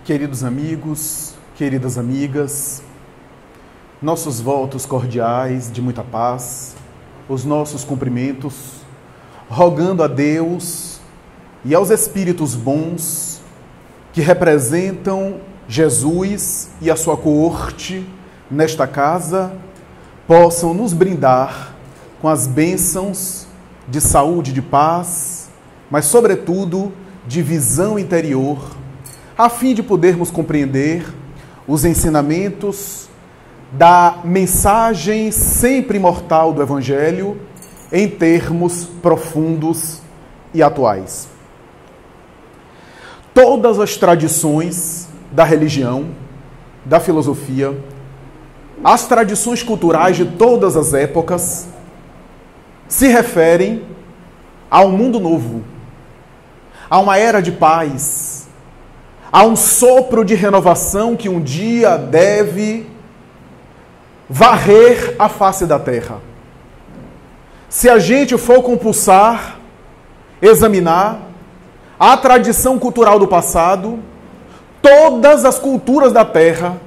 Queridos amigos, queridas amigas, nossos votos cordiais de muita paz, os nossos cumprimentos, rogando a Deus e aos Espíritos bons que representam Jesus e a sua coorte nesta casa, possam nos brindar com as bênçãos de saúde, de paz, mas sobretudo de visão interior, a fim de podermos compreender os ensinamentos da mensagem sempre imortal do Evangelho em termos profundos e atuais. Todas as tradições da religião, da filosofia, as tradições culturais de todas as épocas se referem a um mundo novo, a uma era de paz, a um sopro de renovação que um dia deve varrer a face da terra. Se a gente for compulsar, examinar a tradição cultural do passado, todas as culturas da terra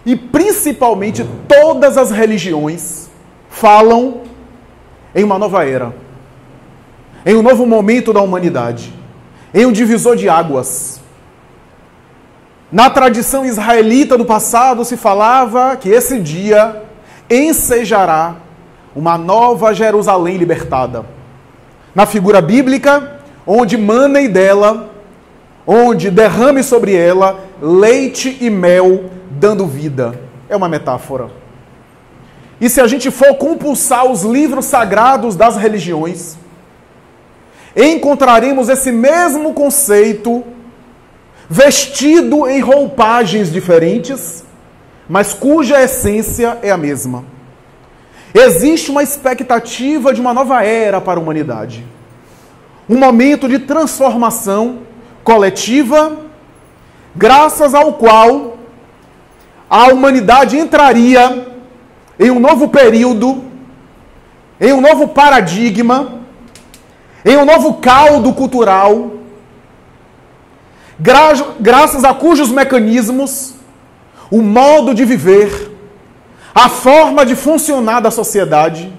e principalmente todas as religiões falam em uma nova era, em um novo momento da humanidade, em um divisor de águas. Na tradição israelita do passado se falava que esse dia ensejará uma nova Jerusalém libertada. Na figura bíblica, onde manem dela, onde derrame sobre ela leite e mel, dando vida. É uma metáfora. E se a gente for compulsar os livros sagrados das religiões, encontraremos esse mesmo conceito vestido em roupagens diferentes, mas cuja essência é a mesma. Existe uma expectativa de uma nova era para a humanidade. Um momento de transformação coletiva, graças ao qual a humanidade entraria em um novo período, em um novo paradigma, em um novo caldo cultural, graças a cujos mecanismos, o modo de viver, a forma de funcionar da sociedade,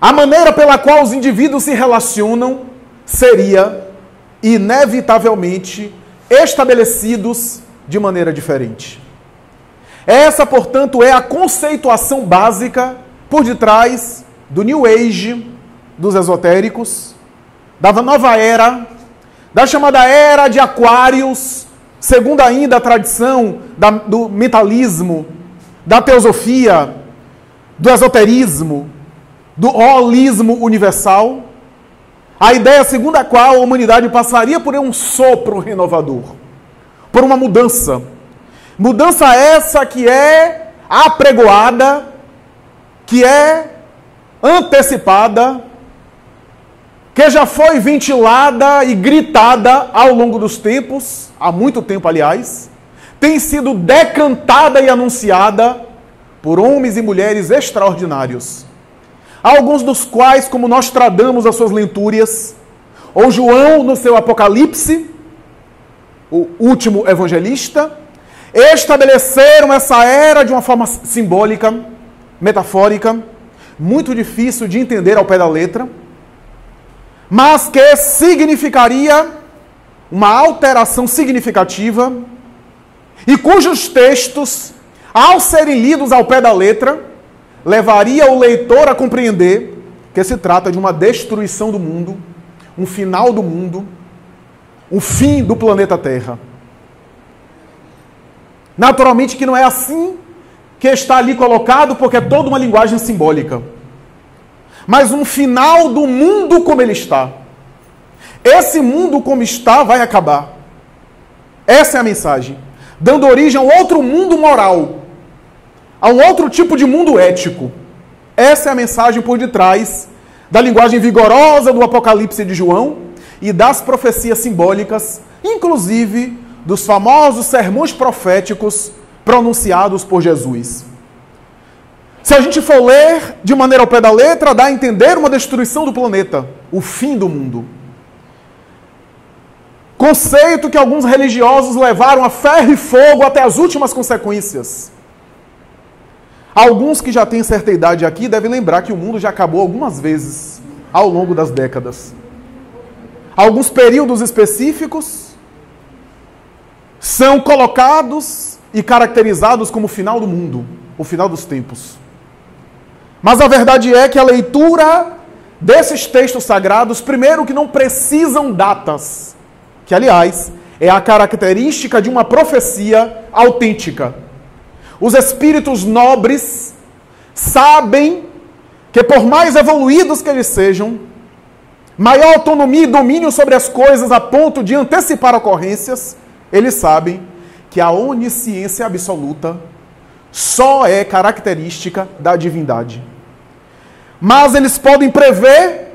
a maneira pela qual os indivíduos se relacionam, seria inevitavelmente estabelecidos de maneira diferente. Essa, portanto, é a conceituação básica por detrás do New Age, dos esotéricos, da nova era, da chamada Era de Aquários, segundo ainda a tradição do mentalismo, da teosofia, do esoterismo, do holismo universal, a ideia segundo a qual a humanidade passaria por um sopro renovador, por uma mudança. Mudança essa que é apregoada, que é antecipada, que já foi ventilada e gritada ao longo dos tempos, há muito tempo, aliás, tem sido decantada e anunciada por homens e mulheres extraordinários, alguns dos quais, como Nostradamus as suas lentúrias, ou João no seu Apocalipse, o último evangelista, estabeleceram essa era de uma forma simbólica, metafórica, muito difícil de entender ao pé da letra, mas que significaria uma alteração significativa e cujos textos, ao serem lidos ao pé da letra, levaria o leitor a compreender que se trata de uma destruição do mundo, um final do mundo, um fim do planeta Terra. Naturalmente que não é assim que está ali colocado, porque é toda uma linguagem simbólica. Mas um final do mundo como ele está. Esse mundo como está vai acabar. Essa é a mensagem. Dando origem a um outro mundo moral, a um outro tipo de mundo ético. Essa é a mensagem por detrás da linguagem vigorosa do Apocalipse de João e das profecias simbólicas, inclusive dos famosos sermões proféticos pronunciados por Jesus. Se a gente for ler de maneira ao pé da letra, dá a entender uma destruição do planeta, o fim do mundo. Conceito que alguns religiosos levaram a ferro e fogo até as últimas consequências. Alguns que já têm certa idade aqui devem lembrar que o mundo já acabou algumas vezes ao longo das décadas. Alguns períodos específicos são colocados e caracterizados como o final do mundo, o final dos tempos. Mas a verdade é que a leitura desses textos sagrados, primeiro que não precisam datas, que aliás é a característica de uma profecia autêntica. Os espíritos nobres sabem que por mais evoluídos que eles sejam, maior autonomia e domínio sobre as coisas a ponto de antecipar ocorrências, eles sabem que a onisciência absoluta só é característica da divindade. Mas eles podem prever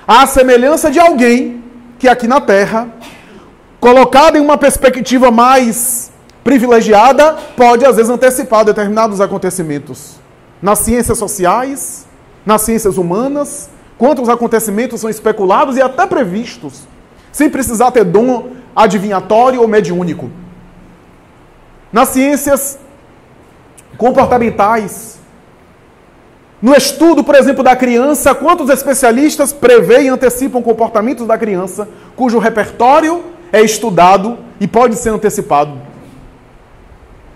a semelhança de alguém que aqui na Terra, colocado em uma perspectiva mais privilegiada, pode às vezes antecipar determinados acontecimentos. Nas ciências sociais, nas ciências humanas, quantos acontecimentos são especulados e até previstos, sem precisar ter dom adivinhatório ou mediúnico. Nas ciências comportamentais, no estudo, por exemplo, da criança, quantos especialistas preveem e antecipam comportamentos da criança, cujo repertório é estudado e pode ser antecipado.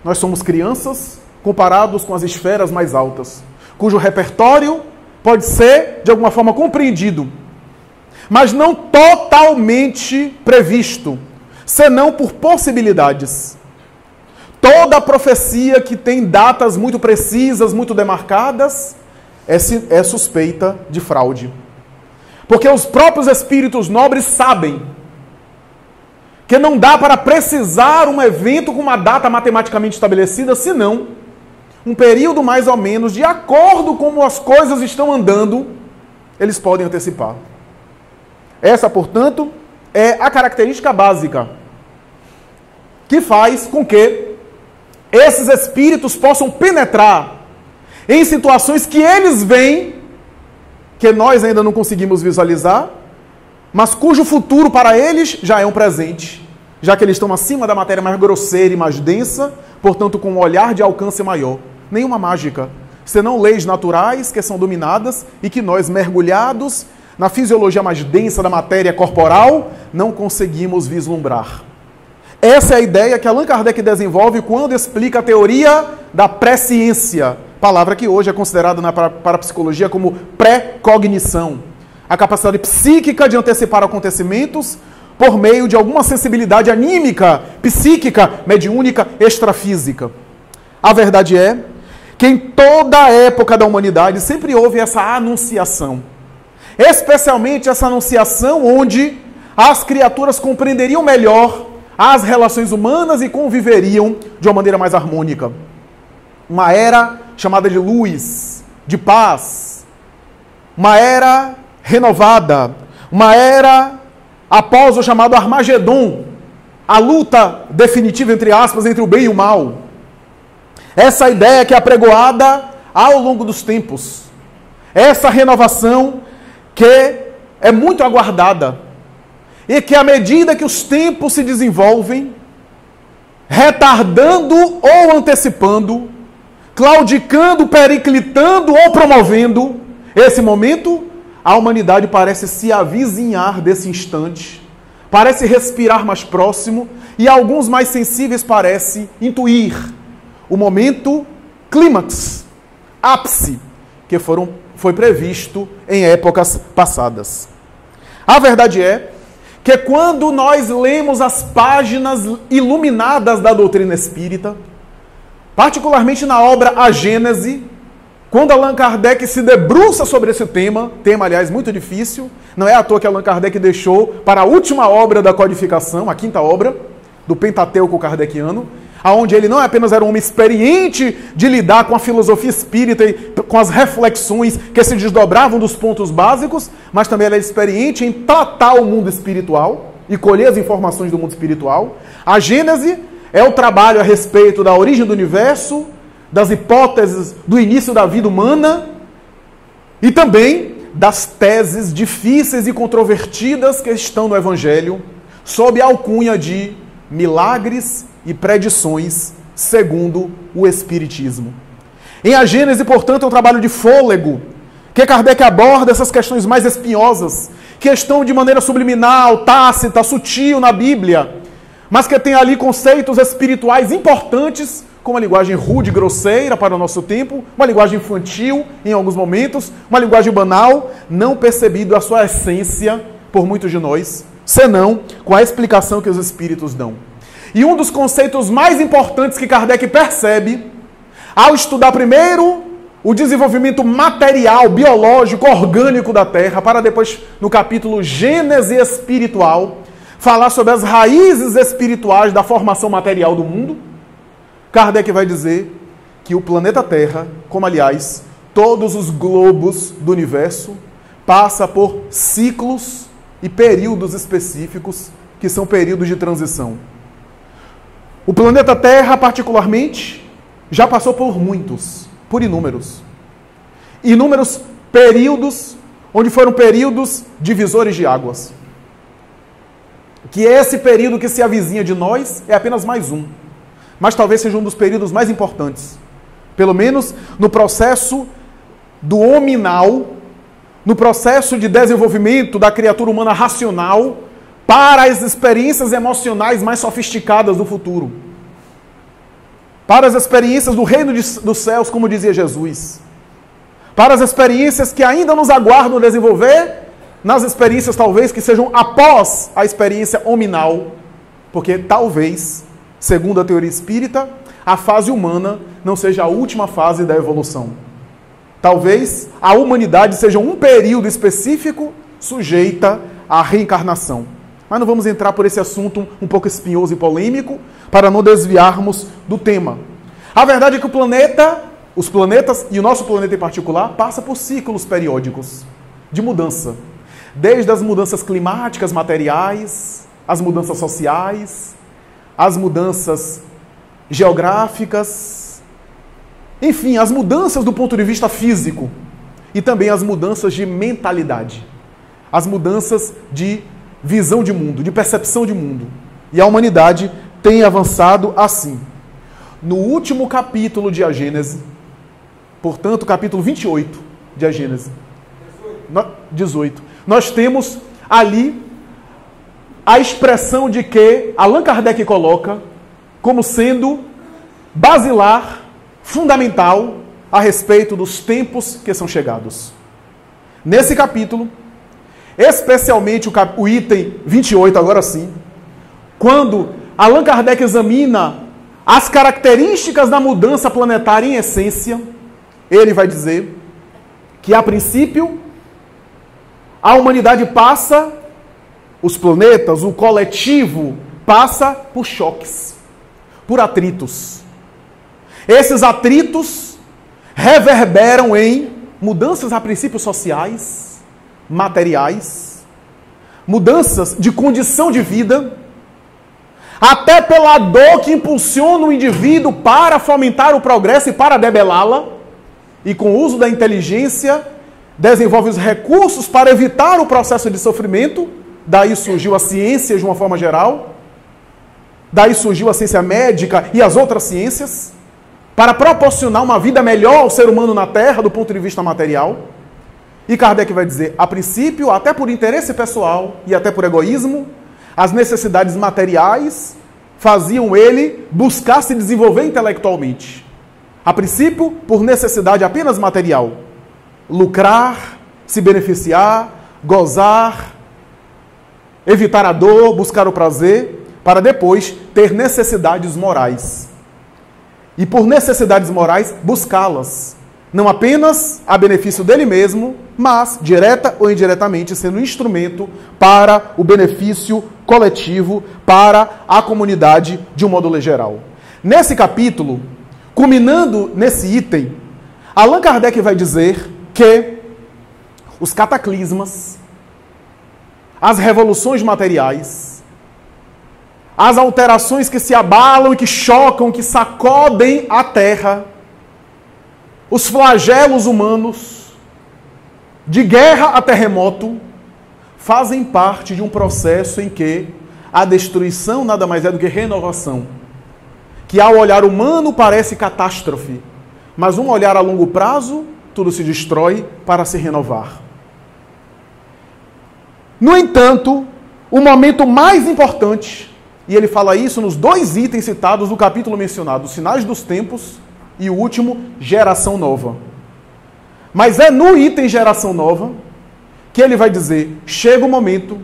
Nós somos crianças comparados com as esferas mais altas, cujo repertório pode ser, de alguma forma, compreendido, mas não totalmente previsto, senão por possibilidades. Toda profecia que tem datas muito precisas, muito demarcadas, é suspeita de fraude. Porque os próprios espíritos nobres sabem que não dá para precisar um evento com uma data matematicamente estabelecida, senão um período mais ou menos de acordo com como as coisas estão andando, eles podem antecipar. Essa, portanto, é a característica básica que faz com que esses espíritos possam penetrar em situações que eles veem, que nós ainda não conseguimos visualizar, mas cujo futuro para eles já é um presente, já que eles estão acima da matéria mais grosseira e mais densa, portanto com um olhar de alcance maior. Nenhuma mágica, senão leis naturais que são dominadas e que nós, mergulhados na fisiologia mais densa da matéria corporal, não conseguimos vislumbrar. Essa é a ideia que Allan Kardec desenvolve quando explica a teoria da presciência, palavra que hoje é considerada na parapsicologia como pré-cognição. A capacidade psíquica de antecipar acontecimentos por meio de alguma sensibilidade anímica, psíquica, mediúnica, extrafísica. A verdade é que em toda a época da humanidade sempre houve essa anunciação. Especialmente essa anunciação onde as criaturas compreenderiam melhor as relações humanas e conviveriam de uma maneira mais harmônica. Uma era chamada de luz, de paz. Uma era renovada. Uma era após o chamado Armagedon, a luta definitiva, entre aspas, entre o bem e o mal. Essa ideia que é apregoada ao longo dos tempos. Essa renovação que é muito aguardada. E que à medida que os tempos se desenvolvem, retardando ou antecipando, claudicando, periclitando ou promovendo esse momento, a humanidade parece se avizinhar desse instante, parece respirar mais próximo e alguns mais sensíveis parecem intuir o momento clímax, ápice, que foi previsto em épocas passadas. A verdade é que quando nós lemos as páginas iluminadas da doutrina espírita, particularmente na obra A Gênese, quando Allan Kardec se debruça sobre esse tema, aliás muito difícil, não é à toa que Allan Kardec deixou para a última obra da codificação, a quinta obra do Pentateuco kardeciano, onde ele não apenas era um homem experiente de lidar com a filosofia espírita e com as reflexões que se desdobravam dos pontos básicos, mas também ele era experiente em tratar o mundo espiritual e colher as informações do mundo espiritual. A Gênese é o trabalho a respeito da origem do universo, das hipóteses do início da vida humana e também das teses difíceis e controvertidas que estão no Evangelho sob a alcunha de milagres e predições segundo o Espiritismo. Em A Gênese, portanto, é um trabalho de fôlego, que Kardec aborda essas questões mais espinhosas, que estão de maneira subliminal, tácita, sutil na Bíblia, mas que tem ali conceitos espirituais importantes, com uma linguagem rude e grosseira para o nosso tempo, uma linguagem infantil em alguns momentos, uma linguagem banal, não percebido a sua essência por muitos de nós, senão com a explicação que os espíritos dão. E um dos conceitos mais importantes que Kardec percebe, ao estudar primeiro o desenvolvimento material, biológico, orgânico da Terra, para depois, no capítulo Gênese Espiritual, falar sobre as raízes espirituais da formação material do mundo, Kardec vai dizer que o planeta Terra, como aliás todos os globos do universo, passa por ciclos e períodos específicos, que são períodos de transição. O planeta Terra, particularmente, já passou por muitos, por inúmeros períodos, onde foram períodos divisores de águas. Que esse período que se avizinha de nós é apenas mais um, mas talvez seja um dos períodos mais importantes, pelo menos no processo do hominal, no processo de desenvolvimento da criatura humana racional para as experiências emocionais mais sofisticadas do futuro, para as experiências do reino dos céus, como dizia Jesus, para as experiências que ainda nos aguardam desenvolver, nas experiências talvez que sejam após a experiência hominal, porque talvez, segundo a teoria espírita, a fase humana não seja a última fase da evolução. Talvez a humanidade seja um período específico sujeita à reencarnação. Mas não vamos entrar por esse assunto um pouco espinhoso e polêmico, para não desviarmos do tema. A verdade é que o planeta, os planetas e o nosso planeta em particular, passa por ciclos periódicos de mudança. Desde as mudanças climáticas, materiais, as mudanças sociais, as mudanças geográficas, enfim, as mudanças do ponto de vista físico e também as mudanças de mentalidade, as mudanças de visão de mundo, de percepção de mundo. E a humanidade tem avançado assim. No último capítulo de A Gênese, portanto, capítulo 28 de A Gênese, 18, nós temos ali a expressão de que Allan Kardec coloca como sendo basilar, fundamental, a respeito dos tempos que são chegados. Nesse capítulo, especialmente o item 28, agora sim, quando Allan Kardec examina as características da mudança planetária em essência, ele vai dizer que, a princípio, a humanidade passa, os planetas, o coletivo, passa por choques, por atritos. Esses atritos reverberam em mudanças, a princípio, sociais, materiais, mudanças de condição de vida, até pela dor que impulsiona o indivíduo para fomentar o progresso e para debelá-la, e com o uso da inteligência, desenvolve os recursos para evitar o processo de sofrimento. Daí surgiu a ciência de uma forma geral, daí surgiu a ciência médica e as outras ciências, para proporcionar uma vida melhor ao ser humano na Terra, do ponto de vista material. E Kardec vai dizer, a princípio, até por interesse pessoal e até por egoísmo, as necessidades materiais faziam ele buscar se desenvolver intelectualmente. A princípio, por necessidade apenas material. Lucrar, se beneficiar, gozar, evitar a dor, buscar o prazer, para depois ter necessidades morais. E por necessidades morais, buscá-las. Não apenas a benefício dele mesmo, mas, direta ou indiretamente, sendo um instrumento para o benefício coletivo, para a comunidade de um modo geral. Nesse capítulo, culminando nesse item, Allan Kardec vai dizer que os cataclismas, as revoluções materiais, as alterações que se abalam e que chocam, que sacodem a Terra, os flagelos humanos, de guerra a terremoto, fazem parte de um processo em que A destruição nada mais é do que renovação. Que ao olhar humano parece catástrofe, mas um olhar a longo prazo, tudo se destrói para se renovar. No entanto, o momento mais importante, e ele fala isso nos 2 itens citados do capítulo mencionado, os sinais dos tempos e o último, geração nova. Mas é no item geração nova que ele vai dizer, chega o momento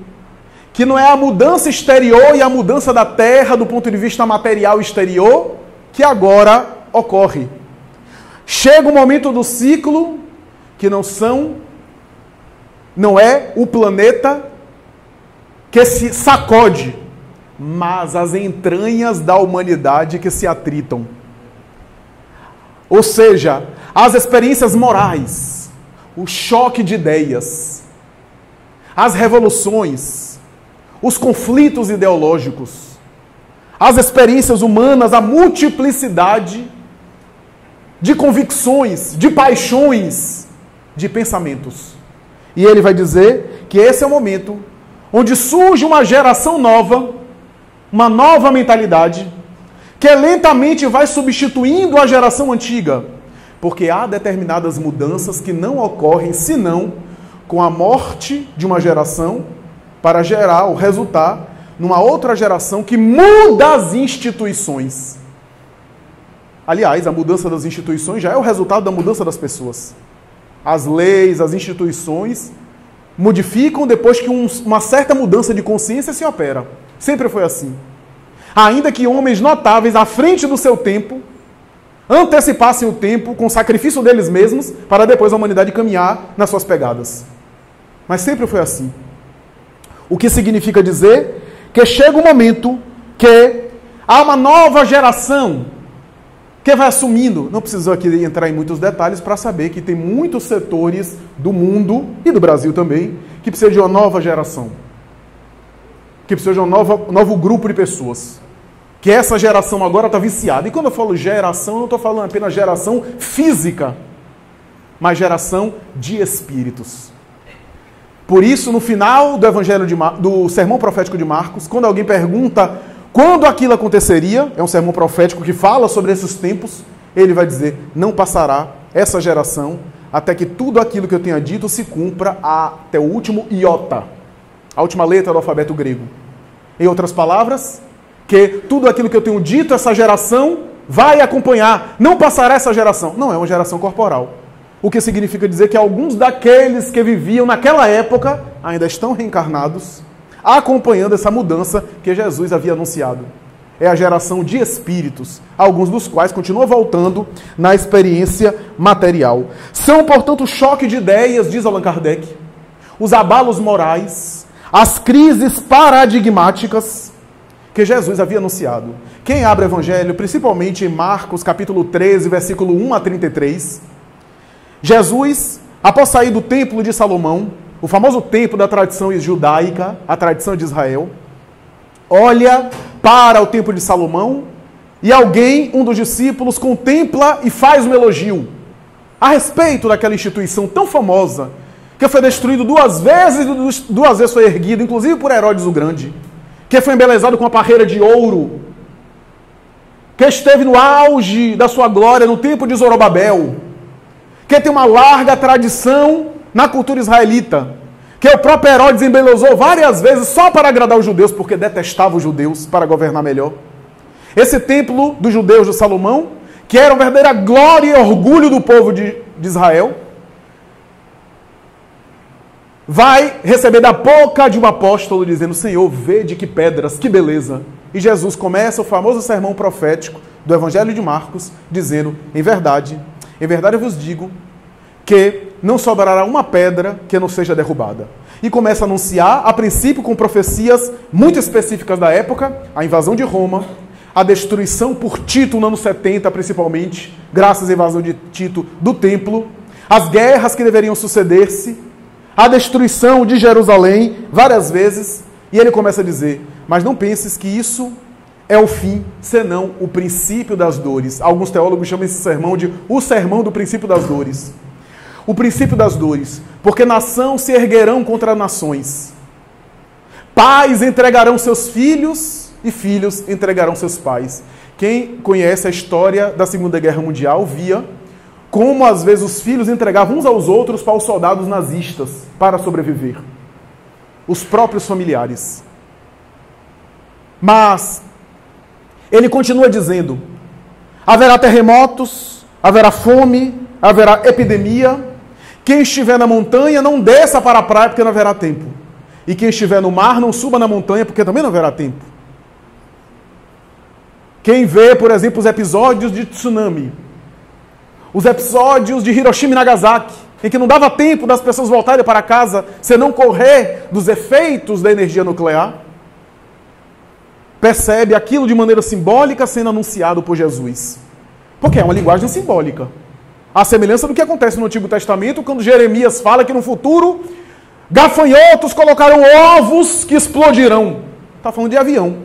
que não é a mudança exterior e a mudança da terra do ponto de vista material exterior que agora ocorre. Chega o momento do ciclo que não é o planeta que se sacode, mas as entranhas da humanidade que se atritam. Ou seja, as experiências morais, o choque de ideias, as revoluções, os conflitos ideológicos, as experiências humanas, a multiplicidade de convicções, de paixões, de pensamentos. E ele vai dizer que esse é o momento onde surge uma geração nova, uma nova mentalidade, que lentamente vai substituindo a geração antiga, porque há determinadas mudanças que não ocorrem senão com a morte de uma geração para gerar ou resultar numa outra geração que muda as instituições. Aliás, a mudança das instituições já é o resultado da mudança das pessoas. As leis, as instituições modificam depois que uma certa mudança de consciência se opera. Sempre foi assim. Ainda que homens notáveis à frente do seu tempo antecipassem o tempo com o sacrifício deles mesmos para depois a humanidade caminhar nas suas pegadas. Mas sempre foi assim. O que significa dizer que chega um momento que há uma nova geração que vai assumindo. Não preciso aqui entrar em muitos detalhes para saber que tem muitos setores do mundo e do Brasil também que precisam de uma nova geração. Que precisa de um novo grupo de pessoas. Que essa geração agora está viciada. E quando eu falo geração, eu não estou falando apenas geração física, mas geração de espíritos. Por isso, no final do do sermão profético de Marcos, quando alguém pergunta quando aquilo aconteceria, é um sermão profético que fala sobre esses tempos, ele vai dizer, não passará essa geração até que tudo aquilo que eu tenha dito se cumpra até o último iota, a última letra do alfabeto grego. Em outras palavras, que tudo aquilo que eu tenho dito, essa geração vai acompanhar. Não passará essa geração. Não é uma geração corporal. O que significa dizer que alguns daqueles que viviam naquela época ainda estão reencarnados, acompanhando essa mudança que Jesus havia anunciado. É a geração de espíritos, alguns dos quais continuam voltando na experiência material. São, portanto, o choque de ideias, diz Allan Kardec, os abalos morais, as crises paradigmáticas que Jesus havia anunciado. Quem abre o Evangelho, principalmente em Marcos, capítulo 13, versículo 1 a 33, Jesus, após sair do templo de Salomão, o famoso templo da tradição judaica, a tradição de Israel, olha para o templo de Salomão e alguém, um dos discípulos, contempla e faz um elogio a respeito daquela instituição tão famosa que foi destruído 2 vezes e 2 vezes foi erguido, inclusive por Herodes o Grande, que foi embelezado com uma parreira de ouro, que esteve no auge da sua glória no tempo de Zorobabel, que tem uma larga tradição na cultura israelita, que o próprio Herodes embelezou várias vezes só para agradar os judeus, porque detestava os judeus para governar melhor. Esse templo dos judeus de Salomão, que era uma verdadeira glória e orgulho do povo de Israel, vai receber da boca de um apóstolo dizendo, Senhor, vede que pedras, que beleza. E Jesus começa o famoso sermão profético do Evangelho de Marcos, dizendo, em verdade eu vos digo que não sobrará uma pedra que não seja derrubada. E começa a anunciar, a princípio com profecias muito específicas da época, a invasão de Roma, a destruição por Tito no ano 70, principalmente, graças à invasão de Tito do templo, as guerras que deveriam suceder-se, a destruição de Jerusalém várias vezes, e ele começa a dizer, mas não penses que isso é o fim, senão o princípio das dores. Alguns teólogos chamam esse sermão de o sermão do princípio das dores. O princípio das dores, porque nação se erguerão contra nações, Pais entregarão seus filhos e filhos entregarão seus pais. Quem conhece a história da Segunda Guerra Mundial via como às vezes os filhos entregavam uns aos outros para os soldados nazistas para sobreviver. Os próprios familiares. Mas ele continua dizendo: haverá terremotos, haverá fome, haverá epidemia. Quem estiver na montanha não desça para a praia porque não haverá tempo. E quem estiver no mar não suba na montanha porque também não haverá tempo. Quem vê, por exemplo, os episódios de tsunami, os episódios de Hiroshima e Nagasaki, em que não dava tempo das pessoas voltarem para casa se não correr dos efeitos da energia nuclear, percebe aquilo de maneira simbólica sendo anunciado por Jesus. Porque é uma linguagem simbólica. A semelhança do que acontece no Antigo Testamento, quando Jeremias fala que no futuro gafanhotos colocarão ovos que explodirão. Está falando de avião.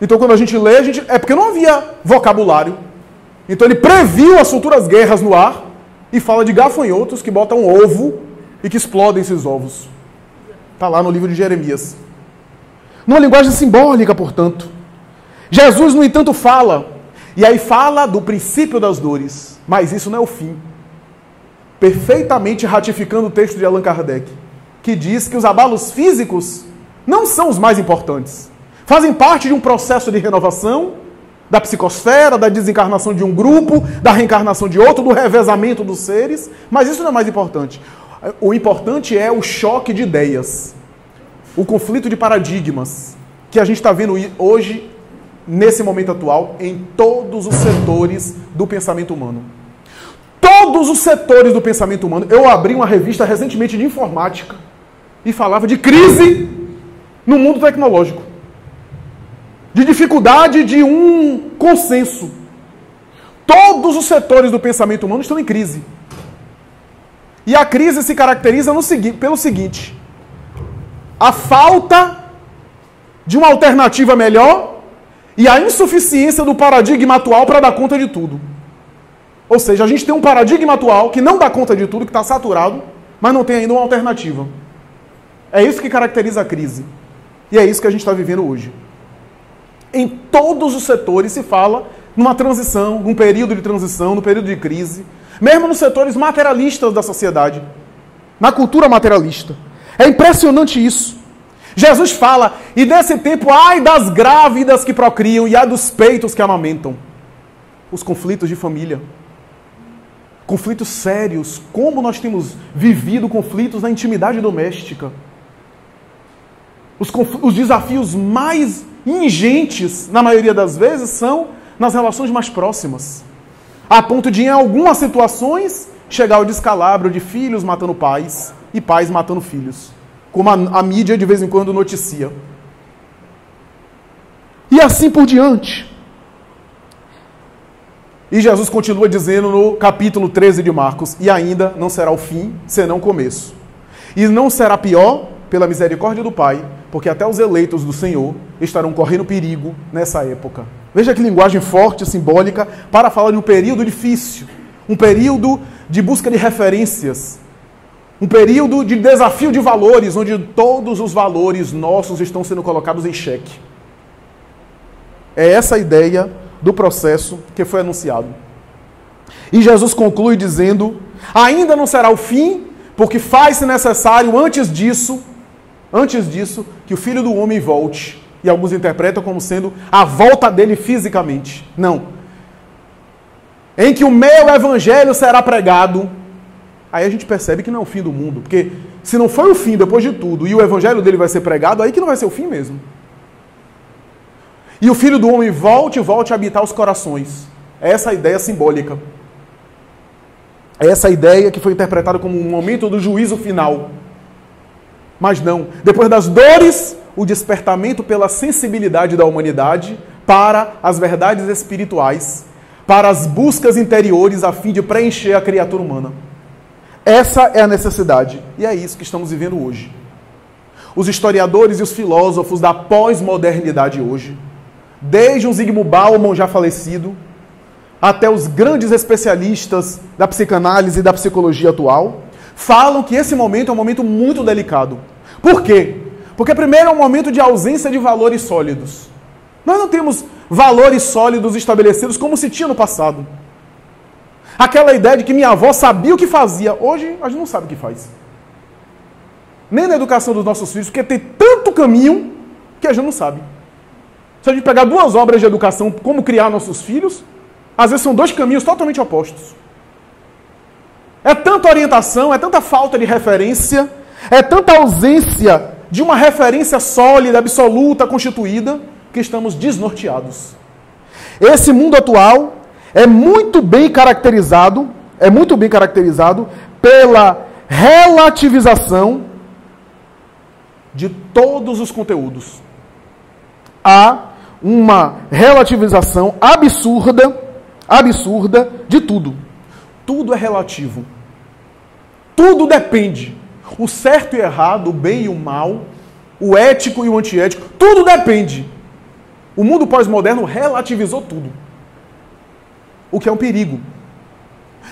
Então quando a gente lê, é porque não havia vocabulário. Então ele previu as futuras guerras no ar e fala de gafanhotos que botam ovo e que explodem esses ovos. Está lá no livro de Jeremias. Numa linguagem simbólica, portanto. Jesus, no entanto, fala, e aí fala do princípio das dores, mas isso não é o fim. Perfeitamente ratificando o texto de Allan Kardec, que diz que os abalos físicos não são os mais importantes. Fazem parte de um processo de renovação, da psicosfera, da desencarnação de um grupo, da reencarnação de outro, do revezamento dos seres, mas isso não é mais importante. O importante é o choque de ideias, o conflito de paradigmas, que a gente está vendo hoje, nesse momento atual, em todos os setores do pensamento humano. Todos os setores do pensamento humano. Eu abri uma revista recentemente de informática e falava de crise no mundo tecnológico. De dificuldade de um consenso. Todos os setores do pensamento humano estão em crise. E a crise se caracteriza pelo seguinte: a falta de uma alternativa melhor e a insuficiência do paradigma atual para dar conta de tudo. Ou seja, a gente tem um paradigma atual que não dá conta de tudo, que está saturado, mas não tem ainda uma alternativa. É isso que caracteriza a crise. E é isso que a gente está vivendo hoje. Em todos os setores se fala numa transição, num período de transição, num período de crise, mesmo nos setores materialistas da sociedade, na cultura materialista. É impressionante isso. Jesus fala, e nesse tempo, ai das grávidas que procriam e ai dos peitos que amamentam. Os conflitos de família. Conflitos sérios. Como nós temos vivido conflitos na intimidade doméstica. Os desafios mais ingentes, na maioria das vezes, são nas relações mais próximas. A ponto de, em algumas situações, chegar ao descalabro de filhos matando pais e pais matando filhos. Como a mídia de vez em quando noticia. E assim por diante. E Jesus continua dizendo no capítulo 13 de Marcos: e ainda não será o fim, senão o começo. E não será pior, pela misericórdia do Pai, porque até os eleitos do Senhor estarão correndo perigo nessa época. Veja que linguagem forte, simbólica, para falar de um período difícil, um período de busca de referências, um período de desafio de valores, onde todos os valores nossos estão sendo colocados em xeque. É essa a ideia do processo que foi anunciado. E Jesus conclui dizendo: ainda não será o fim, porque faz-se necessário antes disso, que o Filho do Homem volte. E alguns interpretam como sendo a volta dele fisicamente. Não. Em que o meu evangelho será pregado. Aí a gente percebe que não é o fim do mundo. Porque se não foi o fim depois de tudo, e o evangelho dele vai ser pregado, aí que não vai ser o fim mesmo. E o Filho do Homem volte a habitar os corações. É essa a ideia simbólica. É essa a ideia que foi interpretada como um momento do juízo final. Mas não. Depois das dores, o despertamento pela sensibilidade da humanidade para as verdades espirituais, para as buscas interiores a fim de preencher a criatura humana. Essa é a necessidade. E é isso que estamos vivendo hoje. Os historiadores e os filósofos da pós-modernidade hoje, desde um Zygmunt Bauman já falecido, até os grandes especialistas da psicanálise e da psicologia atual, falam que esse momento é um momento muito delicado. Por quê? Porque primeiro é um momento de ausência de valores sólidos. Nós não temos valores sólidos estabelecidos como se tinha no passado. Aquela ideia de que minha avó sabia o que fazia. Hoje a gente não sabe o que faz. Nem na educação dos nossos filhos, porque tem tanto caminho que a gente não sabe. Se a gente pegar 2 obras de educação, como criar nossos filhos, às vezes são 2 caminhos totalmente opostos. É tanta orientação, é tanta falta de referência, é tanta ausência de uma referência sólida, absoluta, constituída, que estamos desnorteados. Esse mundo atual é muito bem caracterizado pela relativização de todos os conteúdos. Há uma relativização absurda de tudo. Tudo é relativo. Tudo depende. O certo e o errado, o bem e o mal, o ético e o antiético, tudo depende. O mundo pós-moderno relativizou tudo. O que é um perigo.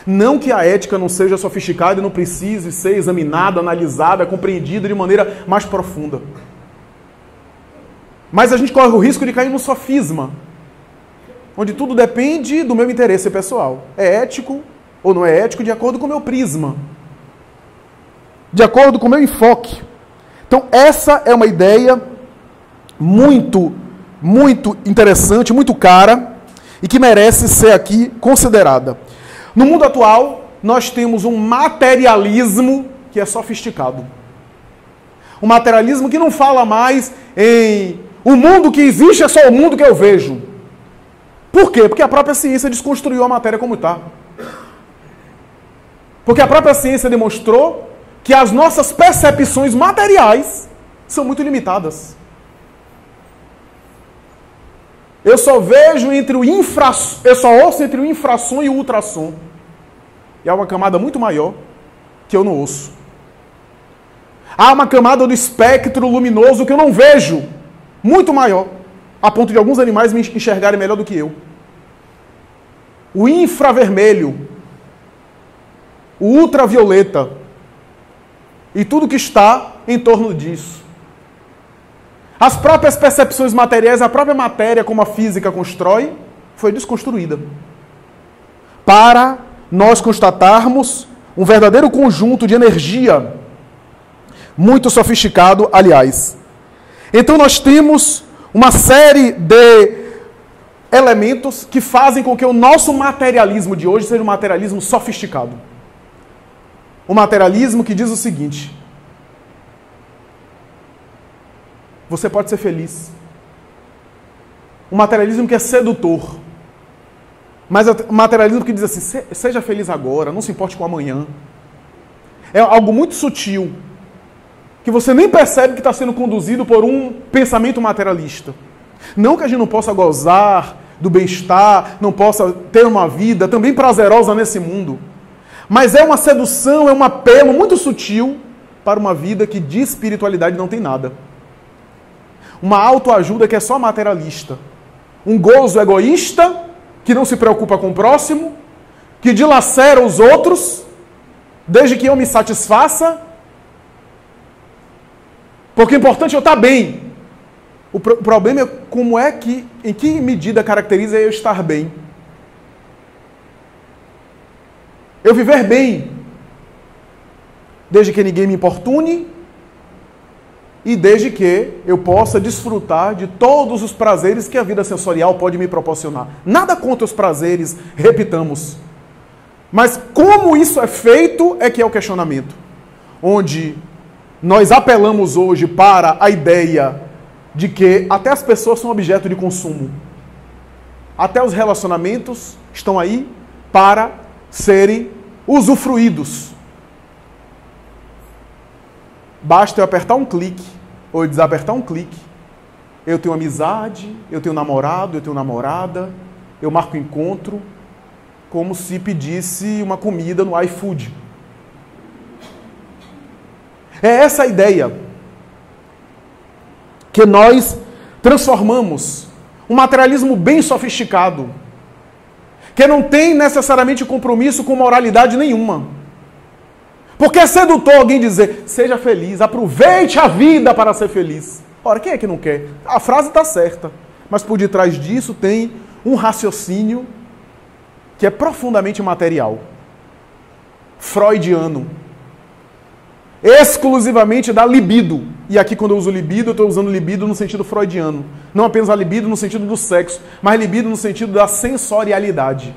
Não que a ética não seja sofisticada e não precise ser examinada, analisada, compreendida de maneira mais profunda. Mas a gente corre o risco de cair no sofisma, onde tudo depende do meu interesse pessoal. É ético ou não é ético de acordo com o meu prisma, de acordo com o meu enfoque. Então essa é uma ideia muito interessante, muito cara, e que merece ser aqui considerada. No mundo atual, nós temos um materialismo que é sofisticado. Um materialismo que não fala mais em o mundo que existe é só o mundo que eu vejo. Por quê? Porque a própria ciência desconstruiu a matéria como está. Porque a própria ciência demonstrou que as nossas percepções materiais são muito limitadas. Eu só ouço entre o infrassom e o ultrassom. E há uma camada muito maior que eu não ouço. Há uma camada do espectro luminoso que eu não vejo, muito maior, a ponto de alguns animais me enxergarem melhor do que eu. O infravermelho, o ultravioleta e tudo que está em torno disso. As próprias percepções materiais, a própria matéria como a física constrói, foi desconstruída. Para nós constatarmos um verdadeiro conjunto de energia, muito sofisticado, aliás. Então nós temos uma série de elementos que fazem com que o nosso materialismo de hoje seja um materialismo sofisticado. Um materialismo que diz o seguinte: você pode ser feliz. Um materialismo que é sedutor. Mas um materialismo que diz assim, seja feliz agora, não se importe com amanhã. É algo muito sutil, que você nem percebe que está sendo conduzido por um pensamento materialista. Não que a gente não possa gozar do bem-estar, não possa ter uma vida também prazerosa nesse mundo. Mas é uma sedução, é um apelo muito sutil para uma vida que de espiritualidade não tem nada. Uma autoajuda que é só materialista. Um gozo egoísta, que não se preocupa com o próximo, que dilacera os outros, desde que eu me satisfaça, porque o importante é eu estar bem. O problema é como é que, em que medida caracteriza eu estar bem. Eu viver bem, desde que ninguém me importune, e desde que eu possa desfrutar de todos os prazeres que a vida sensorial pode me proporcionar. Nada contra os prazeres, repitamos. Mas como isso é feito é que é o questionamento. Onde nós apelamos hoje para a ideia de que até as pessoas são objeto de consumo. Até os relacionamentos estão aí para serem usufruídos. Basta eu apertar um clique ou eu desapertar um clique. Eu tenho amizade, eu tenho namorado, eu tenho namorada, eu marco encontro, como se pedisse uma comida no iFood. É essa a ideia que nós transformamos um materialismo bem sofisticado, que não tem necessariamente compromisso com moralidade nenhuma. Porque é sedutor alguém dizer, seja feliz, aproveite a vida para ser feliz. Ora, quem é que não quer? A frase está certa, mas por detrás disso tem um raciocínio que é profundamente material, freudiano, exclusivamente da libido. E aqui quando eu uso libido, eu estou usando libido no sentido freudiano. Não apenas a libido no sentido do sexo, mas libido no sentido da sensorialidade.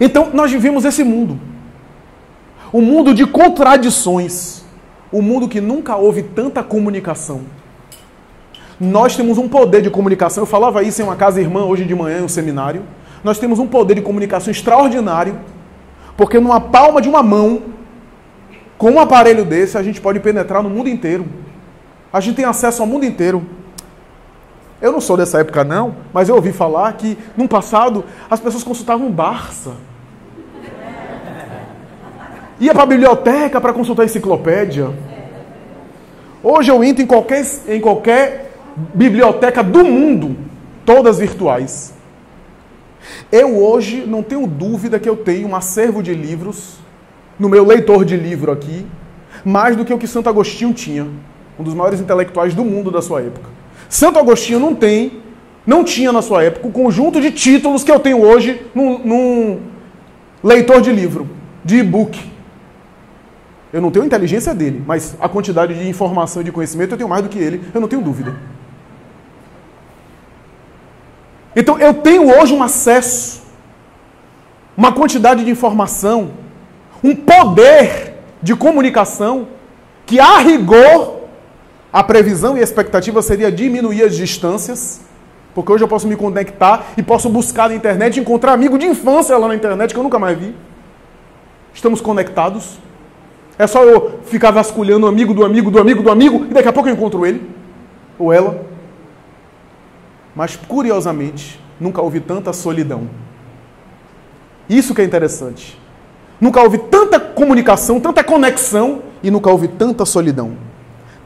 Então, nós vivemos esse mundo. Um mundo de contradições. Um mundo que nunca houve tanta comunicação. Nós temos um poder de comunicação. Eu falava isso em uma casa irmã hoje de manhã, em um seminário. Nós temos um poder de comunicação extraordinário. Porque numa palma de uma mão, com um aparelho desse, a gente pode penetrar no mundo inteiro. A gente tem acesso ao mundo inteiro. Eu não sou dessa época não, mas eu ouvi falar que, no passado, as pessoas consultavam Barça. Ia para a biblioteca para consultar a enciclopédia. Hoje eu entro em qualquer biblioteca do mundo, todas virtuais. Eu hoje não tenho dúvida que eu tenho um acervo de livros, no meu leitor de livro aqui, mais do que o que Santo Agostinho tinha, um dos maiores intelectuais do mundo da sua época. Santo Agostinho não tinha na sua época o conjunto de títulos que eu tenho hoje num leitor de livro, de e-book. Eu não tenho a inteligência dele, mas a quantidade de informação e de conhecimento eu tenho mais do que ele, eu não tenho dúvida. Então eu tenho hoje um acesso, uma quantidade de informação, um poder de comunicação que, a rigor, a previsão e a expectativa seria diminuir as distâncias, porque hoje eu posso me conectar e posso buscar na internet e encontrar amigo de infância lá na internet que eu nunca mais vi. Estamos conectados. É só eu ficar vasculhando o amigo do amigo do amigo do amigo e daqui a pouco eu encontro ele ou ela. Mas, curiosamente, nunca houve tanta solidão. Isso que é interessante. Nunca houve tanta comunicação, tanta conexão e nunca houve tanta solidão.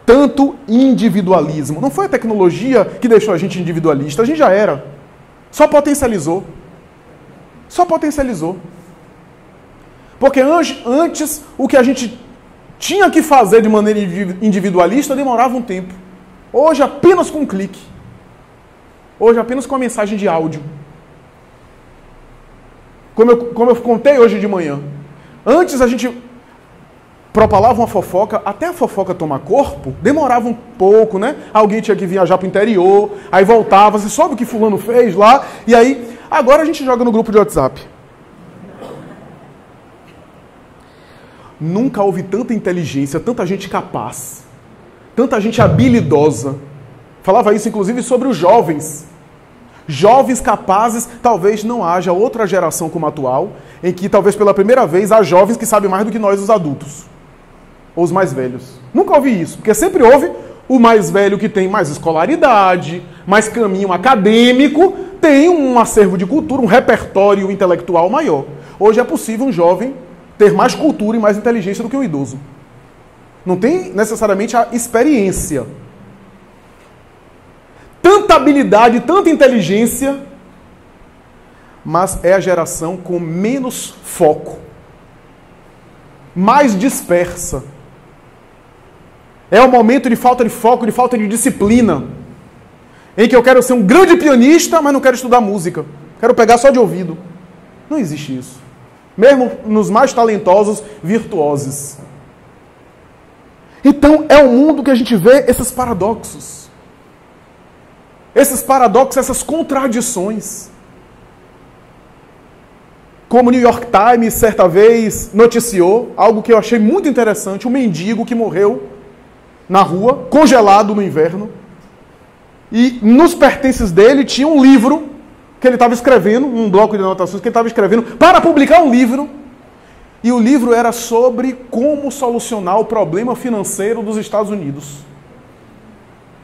Tanto individualismo. Não foi a tecnologia que deixou a gente individualista, a gente já era. Só potencializou. Só potencializou. Porque antes, o que a gente tinha que fazer de maneira individualista demorava um tempo. Hoje, apenas com um clique. Hoje, apenas com uma mensagem de áudio. Como eu contei hoje de manhã. Antes a gente propalava uma fofoca, até a fofoca tomar corpo, demorava um pouco, né? Alguém tinha que viajar para o interior, aí voltava, você soube o que fulano fez lá, e aí, agora a gente joga no grupo de WhatsApp. Nunca houve tanta inteligência, tanta gente capaz, tanta gente habilidosa. Falava isso, inclusive, sobre os jovens. Jovens capazes, talvez não haja outra geração como a atual, em que talvez pela primeira vez há jovens que sabem mais do que nós, os adultos. Ou os mais velhos. Nunca houve isso, porque sempre houve o mais velho que tem mais escolaridade, mais caminho acadêmico, tem um acervo de cultura, um repertório intelectual maior. Hoje é possível um jovem ter mais cultura e mais inteligência do que um idoso. Não tem necessariamente a experiência. Tanta habilidade, tanta inteligência, mas é a geração com menos foco, mais dispersa. É o momento de falta de foco, de falta de disciplina, em que eu quero ser um grande pianista, mas não quero estudar música. Quero pegar só de ouvido. Não existe isso. Mesmo nos mais talentosos virtuosos. Então, é um mundo que a gente vê esses paradoxos. Esses paradoxos, essas contradições. Como o New York Times, certa vez, noticiou, algo que eu achei muito interessante, um mendigo que morreu na rua, congelado no inverno, e nos pertences dele tinha um livro que ele estava escrevendo, um bloco de anotações que ele estava escrevendo para publicar um livro, e o livro era sobre como solucionar o problema financeiro dos Estados Unidos.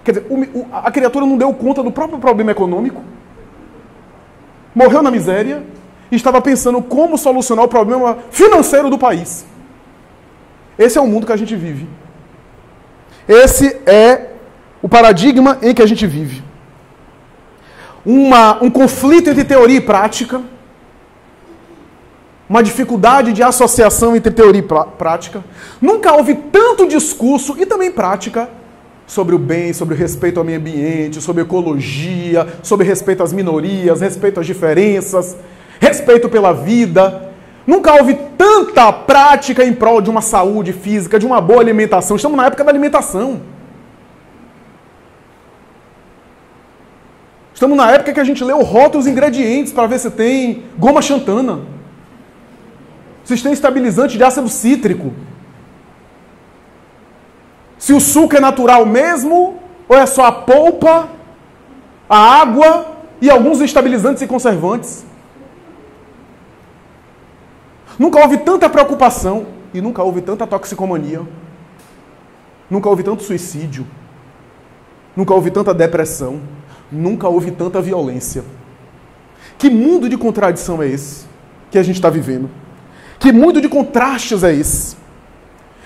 Quer dizer, a criatura não deu conta do próprio problema econômico, morreu na miséria, e estava pensando como solucionar o problema financeiro do país. Esse é o mundo que a gente vive. Esse é o paradigma em que a gente vive. Um conflito entre teoria e prática. uma dificuldade de associação entre teoria e prática. Nunca houve tanto discurso e também prática sobre o bem, sobre o respeito ao meio ambiente, sobre ecologia, sobre respeito às minorias, respeito às diferenças, respeito pela vida. Nunca houve tanta prática em prol de uma saúde física, de uma boa alimentação. Estamos na época da alimentação. Estamos na época que a gente lê o rótulo dos ingredientes para ver se tem goma xantana, se tem estabilizante de ácido cítrico, se o suco é natural mesmo ou é só a polpa, a água e alguns estabilizantes e conservantes. Nunca houve tanta preocupação e nunca houve tanta toxicomania. Nunca houve tanto suicídio. Nunca houve tanta depressão. Nunca houve tanta violência. Que mundo de contradição é esse que a gente está vivendo? Que mundo de contrastes é esse?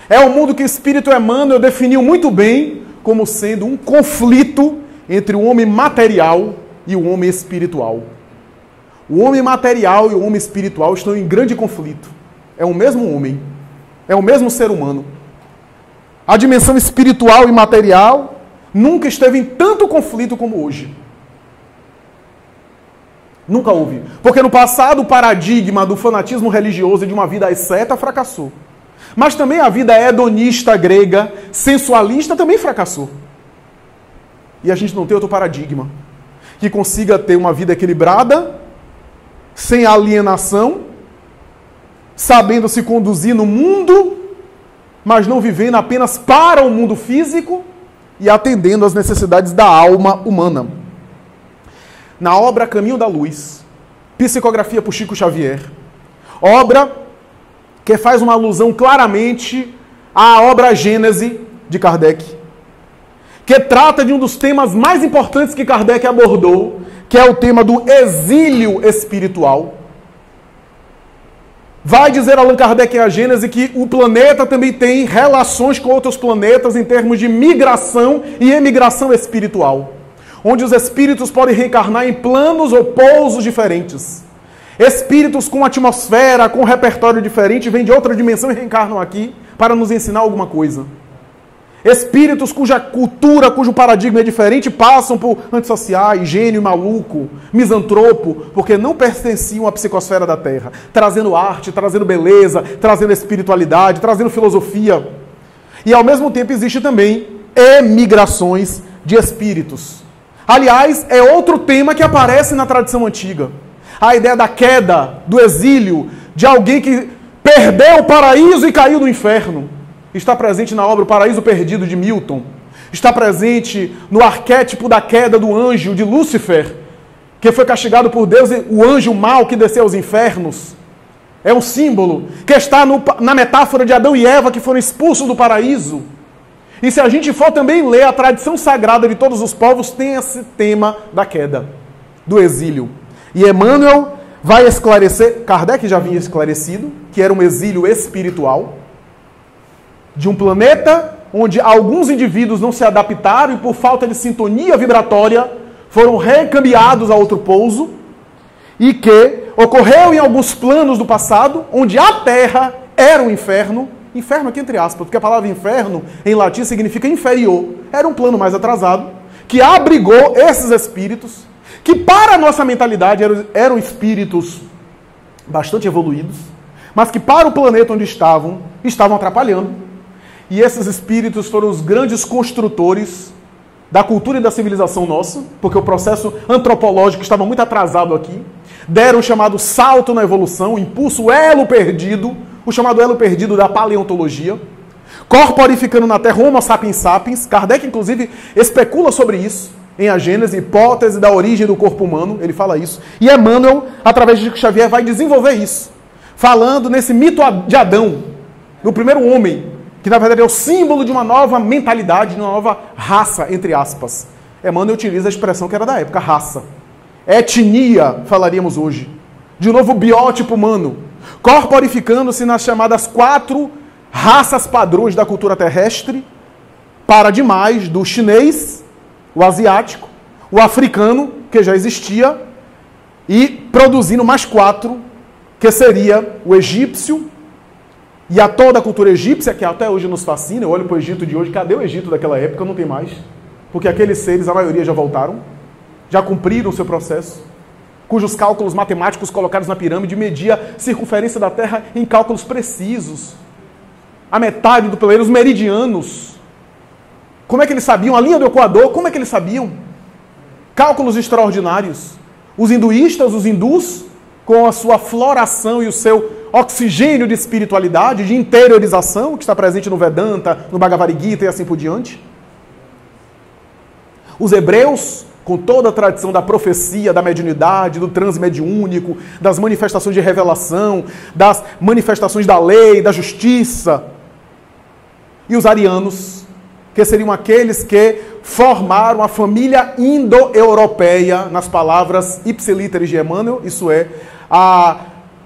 É um mundo que o Espírito Emmanuel definiu muito bem como sendo um conflito entre o homem material e o homem espiritual. O homem material e o homem espiritual estão em grande conflito. É o mesmo homem. É o mesmo ser humano. A dimensão espiritual e material nunca esteve em tanto conflito como hoje. Nunca houve. Porque no passado o paradigma do fanatismo religioso e de uma vida asceta fracassou. Mas também a vida hedonista grega, sensualista, também fracassou. E a gente não tem outro paradigma que consiga ter uma vida equilibrada, sem alienação, sabendo se conduzir no mundo, mas não vivendo apenas para o mundo físico e atendendo às necessidades da alma humana. Na obra Caminho da Luz, psicografia por Chico Xavier, obra que faz uma alusão claramente à obra Gênese de Kardec, que trata de um dos temas mais importantes que Kardec abordou, que é o tema do exílio espiritual. Vai dizer Allan Kardec em A Gênese que o planeta também tem relações com outros planetas em termos de migração e emigração espiritual, onde os espíritos podem reencarnar em planos ou pousos diferentes. Espíritos com atmosfera, com repertório diferente, vêm de outra dimensão e reencarnam aqui para nos ensinar alguma coisa. Espíritos cuja cultura, cujo paradigma é diferente, passam por antissociais, gênio, maluco, misantropo, porque não pertenciam à psicosfera da Terra, trazendo arte, trazendo beleza, trazendo espiritualidade, trazendo filosofia. E ao mesmo tempo existe também emigrações de espíritos. Aliás, é outro tema que aparece na tradição antiga. A ideia da queda, do exílio, de alguém que perdeu o paraíso e caiu no inferno. Está presente na obra O Paraíso Perdido, de Milton. Está presente no arquétipo da queda do anjo, de Lúcifer, que foi castigado por Deus, o anjo mau que desceu aos infernos. É um símbolo que está na metáfora de Adão e Eva, que foram expulsos do paraíso. E se a gente for também ler a tradição sagrada de todos os povos, tem esse tema da queda, do exílio. E Emmanuel vai esclarecer, Kardec já vinha esclarecido, que era um exílio espiritual, de um planeta onde alguns indivíduos não se adaptaram e por falta de sintonia vibratória foram recambiados a outro pouso, e que ocorreu em alguns planos do passado, onde a Terra era um inferno, inferno aqui entre aspas, porque a palavra inferno em latim significa inferior, era um plano mais atrasado, que abrigou esses espíritos, que para a nossa mentalidade eram espíritos bastante evoluídos, mas que para o planeta onde estavam atrapalhando. E esses espíritos foram os grandes construtores da cultura e da civilização nossa, porque o processo antropológico estava muito atrasado aqui. Deram o chamado salto na evolução, o impulso, o elo perdido, o chamado elo perdido da paleontologia, corporificando na Terra Homo sapiens sapiens. Kardec, inclusive, especula sobre isso em A Gênese, hipótese da origem do corpo humano, ele fala isso. E Emmanuel, através de Chico Xavier, vai desenvolver isso, falando nesse mito de Adão, do primeiro homem, que na verdade é o símbolo de uma nova mentalidade, de uma nova raça, entre aspas. Emmanuel utiliza a expressão que era da época, raça. Etnia, falaríamos hoje. De novo, biótipo humano, corporificando-se nas chamadas 4 raças padrões da cultura terrestre, para demais do chinês, o asiático, o africano, que já existia, e produzindo mais 4, que seria o egípcio, e a toda a cultura egípcia, que até hoje nos fascina. Eu olho para o Egito de hoje, cadê o Egito daquela época? Não tem mais. Porque aqueles seres, a maioria já voltaram, já cumpriram o seu processo, cujos cálculos matemáticos colocados na pirâmide media a circunferência da Terra em cálculos precisos. A metade do planeta, os meridianos. Como é que eles sabiam? A linha do Equador, como é que eles sabiam? Cálculos extraordinários. Os hinduístas, os hindus, com a sua floração e o seu oxigênio de espiritualidade, de interiorização, que está presente no Vedanta, no Bhagavad Gita e assim por diante. Os hebreus, com toda a tradição da profecia, da mediunidade, do transe mediúnico, das manifestações de revelação, das manifestações da lei, da justiça. E os arianos, que seriam aqueles que formaram a família indo-europeia, nas palavras ipsiliteris de Emmanuel, isso é,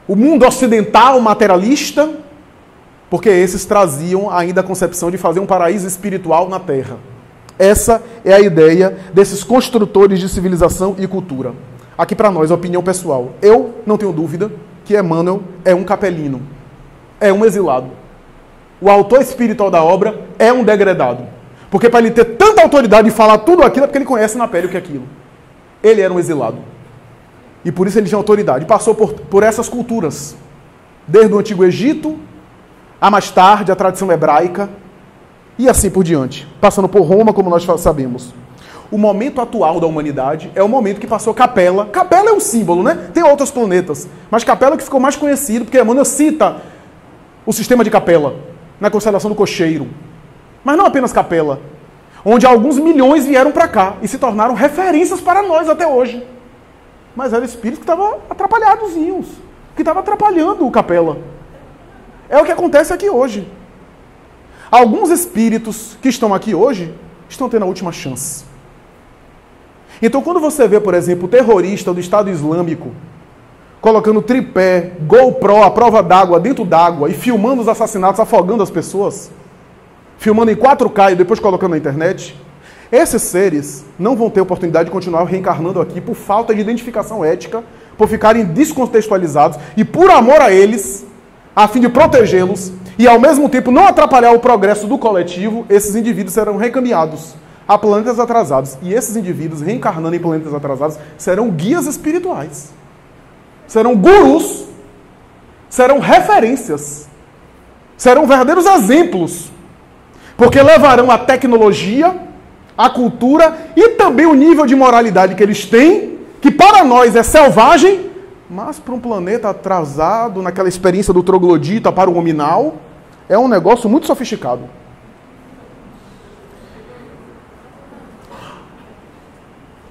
o mundo ocidental materialista, porque esses traziam ainda a concepção de fazer um paraíso espiritual na Terra. Essa é a ideia desses construtores de civilização e cultura. Aqui para nós, a opinião pessoal. Eu não tenho dúvida que Emmanuel é um capelino, é um exilado. O autor espiritual da obra é um degradado. Porque para ele ter tanta autoridade de falar tudo aquilo, é porque ele conhece na pele o que é aquilo. Ele era um exilado. E por isso ele tinha autoridade. Passou por essas culturas. Desde o Antigo Egito, a mais tarde a tradição hebraica, e assim por diante. Passando por Roma, como nós sabemos. O momento atual da humanidade é o momento que passou Capella. Capella é um símbolo, né? Tem outros planetas. Mas Capella que ficou mais conhecido, porque Emmanuel cita o sistema de Capella, na constelação do Cocheiro. Mas não apenas Capella. Onde alguns milhões vieram para cá e se tornaram referências para nós até hoje. Mas eram espíritos que estavam atrapalhadozinhos, que estavam atrapalhando o Capella. É o que acontece aqui hoje. Alguns espíritos que estão aqui hoje estão tendo a última chance. Então, quando você vê, por exemplo, o terrorista do Estado Islâmico colocando tripé, GoPro, a prova d'água dentro d'água e filmando os assassinatos, afogando as pessoas, filmando em 4K e depois colocando na internet, esses seres não vão ter oportunidade de continuar reencarnando aqui por falta de identificação ética, por ficarem descontextualizados e por amor a eles, a fim de protegê-los e ao mesmo tempo não atrapalhar o progresso do coletivo, esses indivíduos serão recaminhados a planetas atrasados. E esses indivíduos reencarnando em planetas atrasados serão guias espirituais, serão gurus, serão referências, serão verdadeiros exemplos, porque levarão a tecnologia, a cultura e também o nível de moralidade que eles têm, que para nós é selvagem, mas para um planeta atrasado, naquela experiência do troglodita para o hominal, é um negócio muito sofisticado.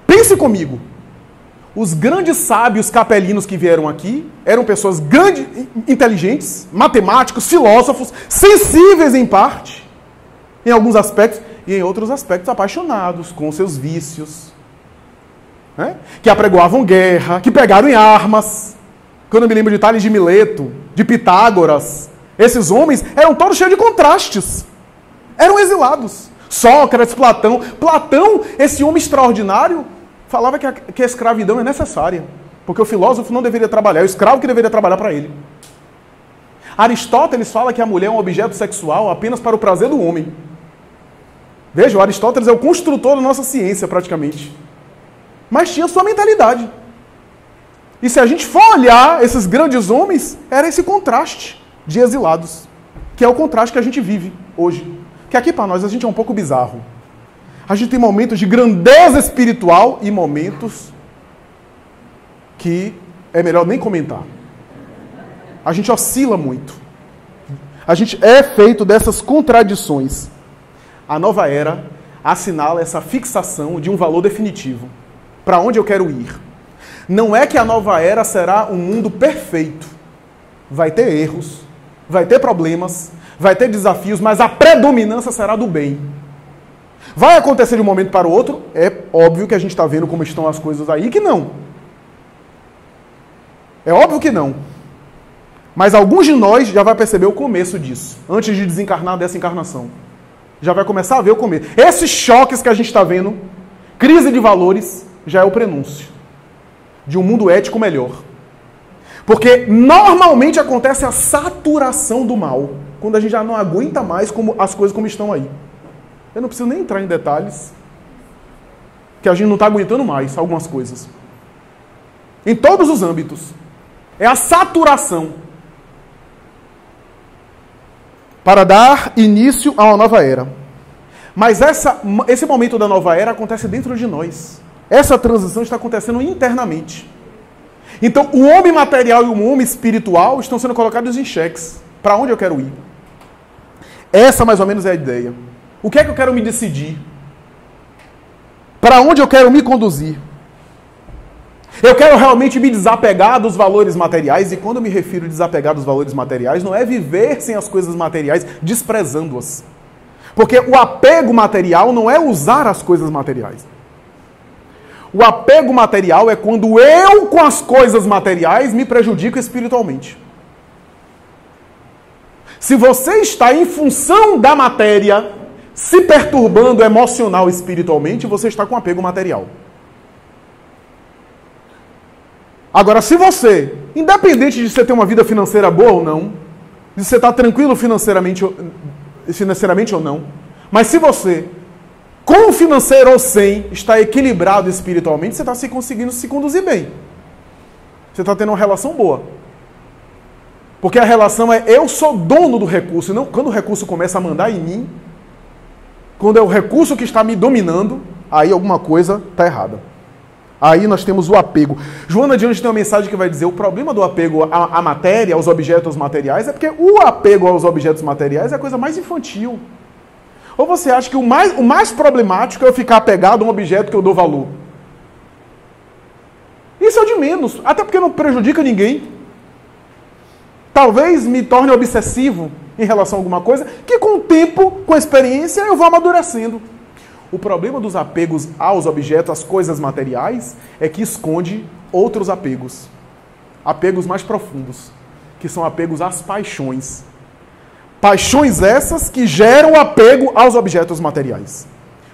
Pense comigo. Os grandes sábios capelinos que vieram aqui eram pessoas grandes, inteligentes, matemáticos, filósofos, sensíveis em parte, em alguns aspectos, e em outros aspectos apaixonados com seus vícios, né? Que apregoavam guerra, que pegaram em armas. Quando eu me lembro de Tales de Mileto, de Pitágoras, esses homens eram todos cheios de contrastes. Eram exilados. Sócrates, Platão. Platão, esse homem extraordinário, falava que a escravidão é necessária, porque o filósofo não deveria trabalhar, é o escravo que deveria trabalhar para ele. Aristóteles fala que a mulher é um objeto sexual apenas para o prazer do homem. Veja, o Aristóteles é o construtor da nossa ciência, praticamente. Mas tinha sua mentalidade. E se a gente for olhar esses grandes homens, era esse contraste de exilados, que é o contraste que a gente vive hoje. Que aqui para nós a gente é um pouco bizarro. A gente tem momentos de grandeza espiritual e momentos que é melhor nem comentar. A gente oscila muito. A gente é feito dessas contradições. A nova era assinala essa fixação de um valor definitivo. Para onde eu quero ir? Não é que a nova era será um mundo perfeito. Vai ter erros, vai ter problemas, vai ter desafios, mas a predominância será do bem. Vai acontecer de um momento para o outro? É óbvio que a gente está vendo como estão as coisas aí, que não. É óbvio que não. Mas alguns de nós já vai perceber o começo disso, antes de desencarnar dessa encarnação. Já vai começar a ver o começo. Esses choques que a gente está vendo, crise de valores, já é o prenúncio de um mundo ético melhor. Porque normalmente acontece a saturação do mal, quando a gente já não aguenta mais as coisas como estão aí. Eu não preciso nem entrar em detalhes, que a gente não está aguentando mais algumas coisas. Em todos os âmbitos. É a saturação para dar início a uma nova era. Mas esse momento da nova era acontece dentro de nós. Essa transição está acontecendo internamente. Então, o homem material e o homem espiritual estão sendo colocados em xeques. Para onde eu quero ir? Essa, mais ou menos, é a ideia. O que é que eu quero me decidir? Para onde eu quero me conduzir? Eu quero realmente me desapegar dos valores materiais, e quando eu me refiro a desapegar dos valores materiais, não é viver sem as coisas materiais, desprezando-as. Porque o apego material não é usar as coisas materiais. O apego material é quando eu, com as coisas materiais, me prejudico espiritualmente. Se você está em função da matéria, se perturbando emocional e espiritualmente, você está com apego material. Agora, se você, independente de você ter uma vida financeira boa ou não, de você estar tranquilo financeiramente ou não, mas se você, com o financeiro ou sem, está equilibrado espiritualmente, você está conseguindo se conduzir bem. Você está tendo uma relação boa. Porque a relação é eu sou dono do recurso, e não quando o recurso começa a mandar em mim, quando é o recurso que está me dominando, aí alguma coisa está errada. Aí nós temos o apego. Joana de Anjos tem uma mensagem que vai dizer: o problema do apego à matéria, aos objetos materiais, é porque o apego aos objetos materiais é a coisa mais infantil. Ou você acha que o mais problemático é eu ficar apegado a um objeto que eu dou valor? Isso é o de menos, até porque não prejudica ninguém. Talvez me torne obsessivo em relação a alguma coisa, que com o tempo, com a experiência, eu vou amadurecendo. O problema dos apegos aos objetos, às coisas materiais, é que esconde outros apegos. Apegos mais profundos, que são apegos às paixões. Paixões essas que geram apego aos objetos materiais.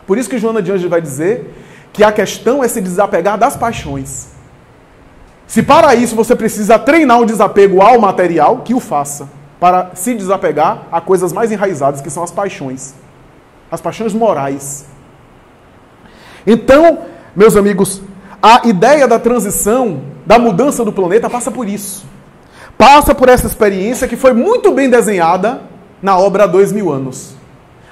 Por isso que Joana de Anjos vai dizer que a questão é se desapegar das paixões. Se para isso você precisa treinar o desapego ao material, que o faça. Para se desapegar a coisas mais enraizadas, que são as paixões. As paixões morais. Então, meus amigos, a ideia da transição, da mudança do planeta, passa por isso. Passa por essa experiência que foi muito bem desenhada na obra Há 2000 anos.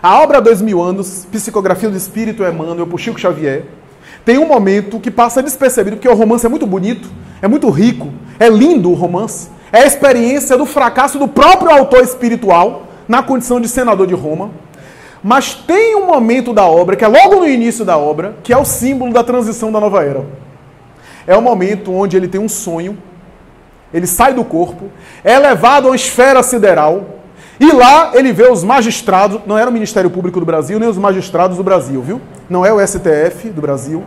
A obra Há 2000 anos, Psicografia do Espírito Emmanuel, por Chico Xavier, tem um momento que passa despercebido, porque o romance é muito bonito, é muito rico, é lindo o romance. É a experiência do fracasso do próprio autor espiritual na condição de senador de Roma. Mas tem um momento da obra, que é logo no início da obra, que é o símbolo da transição da nova era. É o momento onde ele tem um sonho, ele sai do corpo, é levado a uma esfera sideral, e lá ele vê os magistrados, não era o Ministério Público do Brasil, nem os magistrados do Brasil, viu? Não é o STF do Brasil,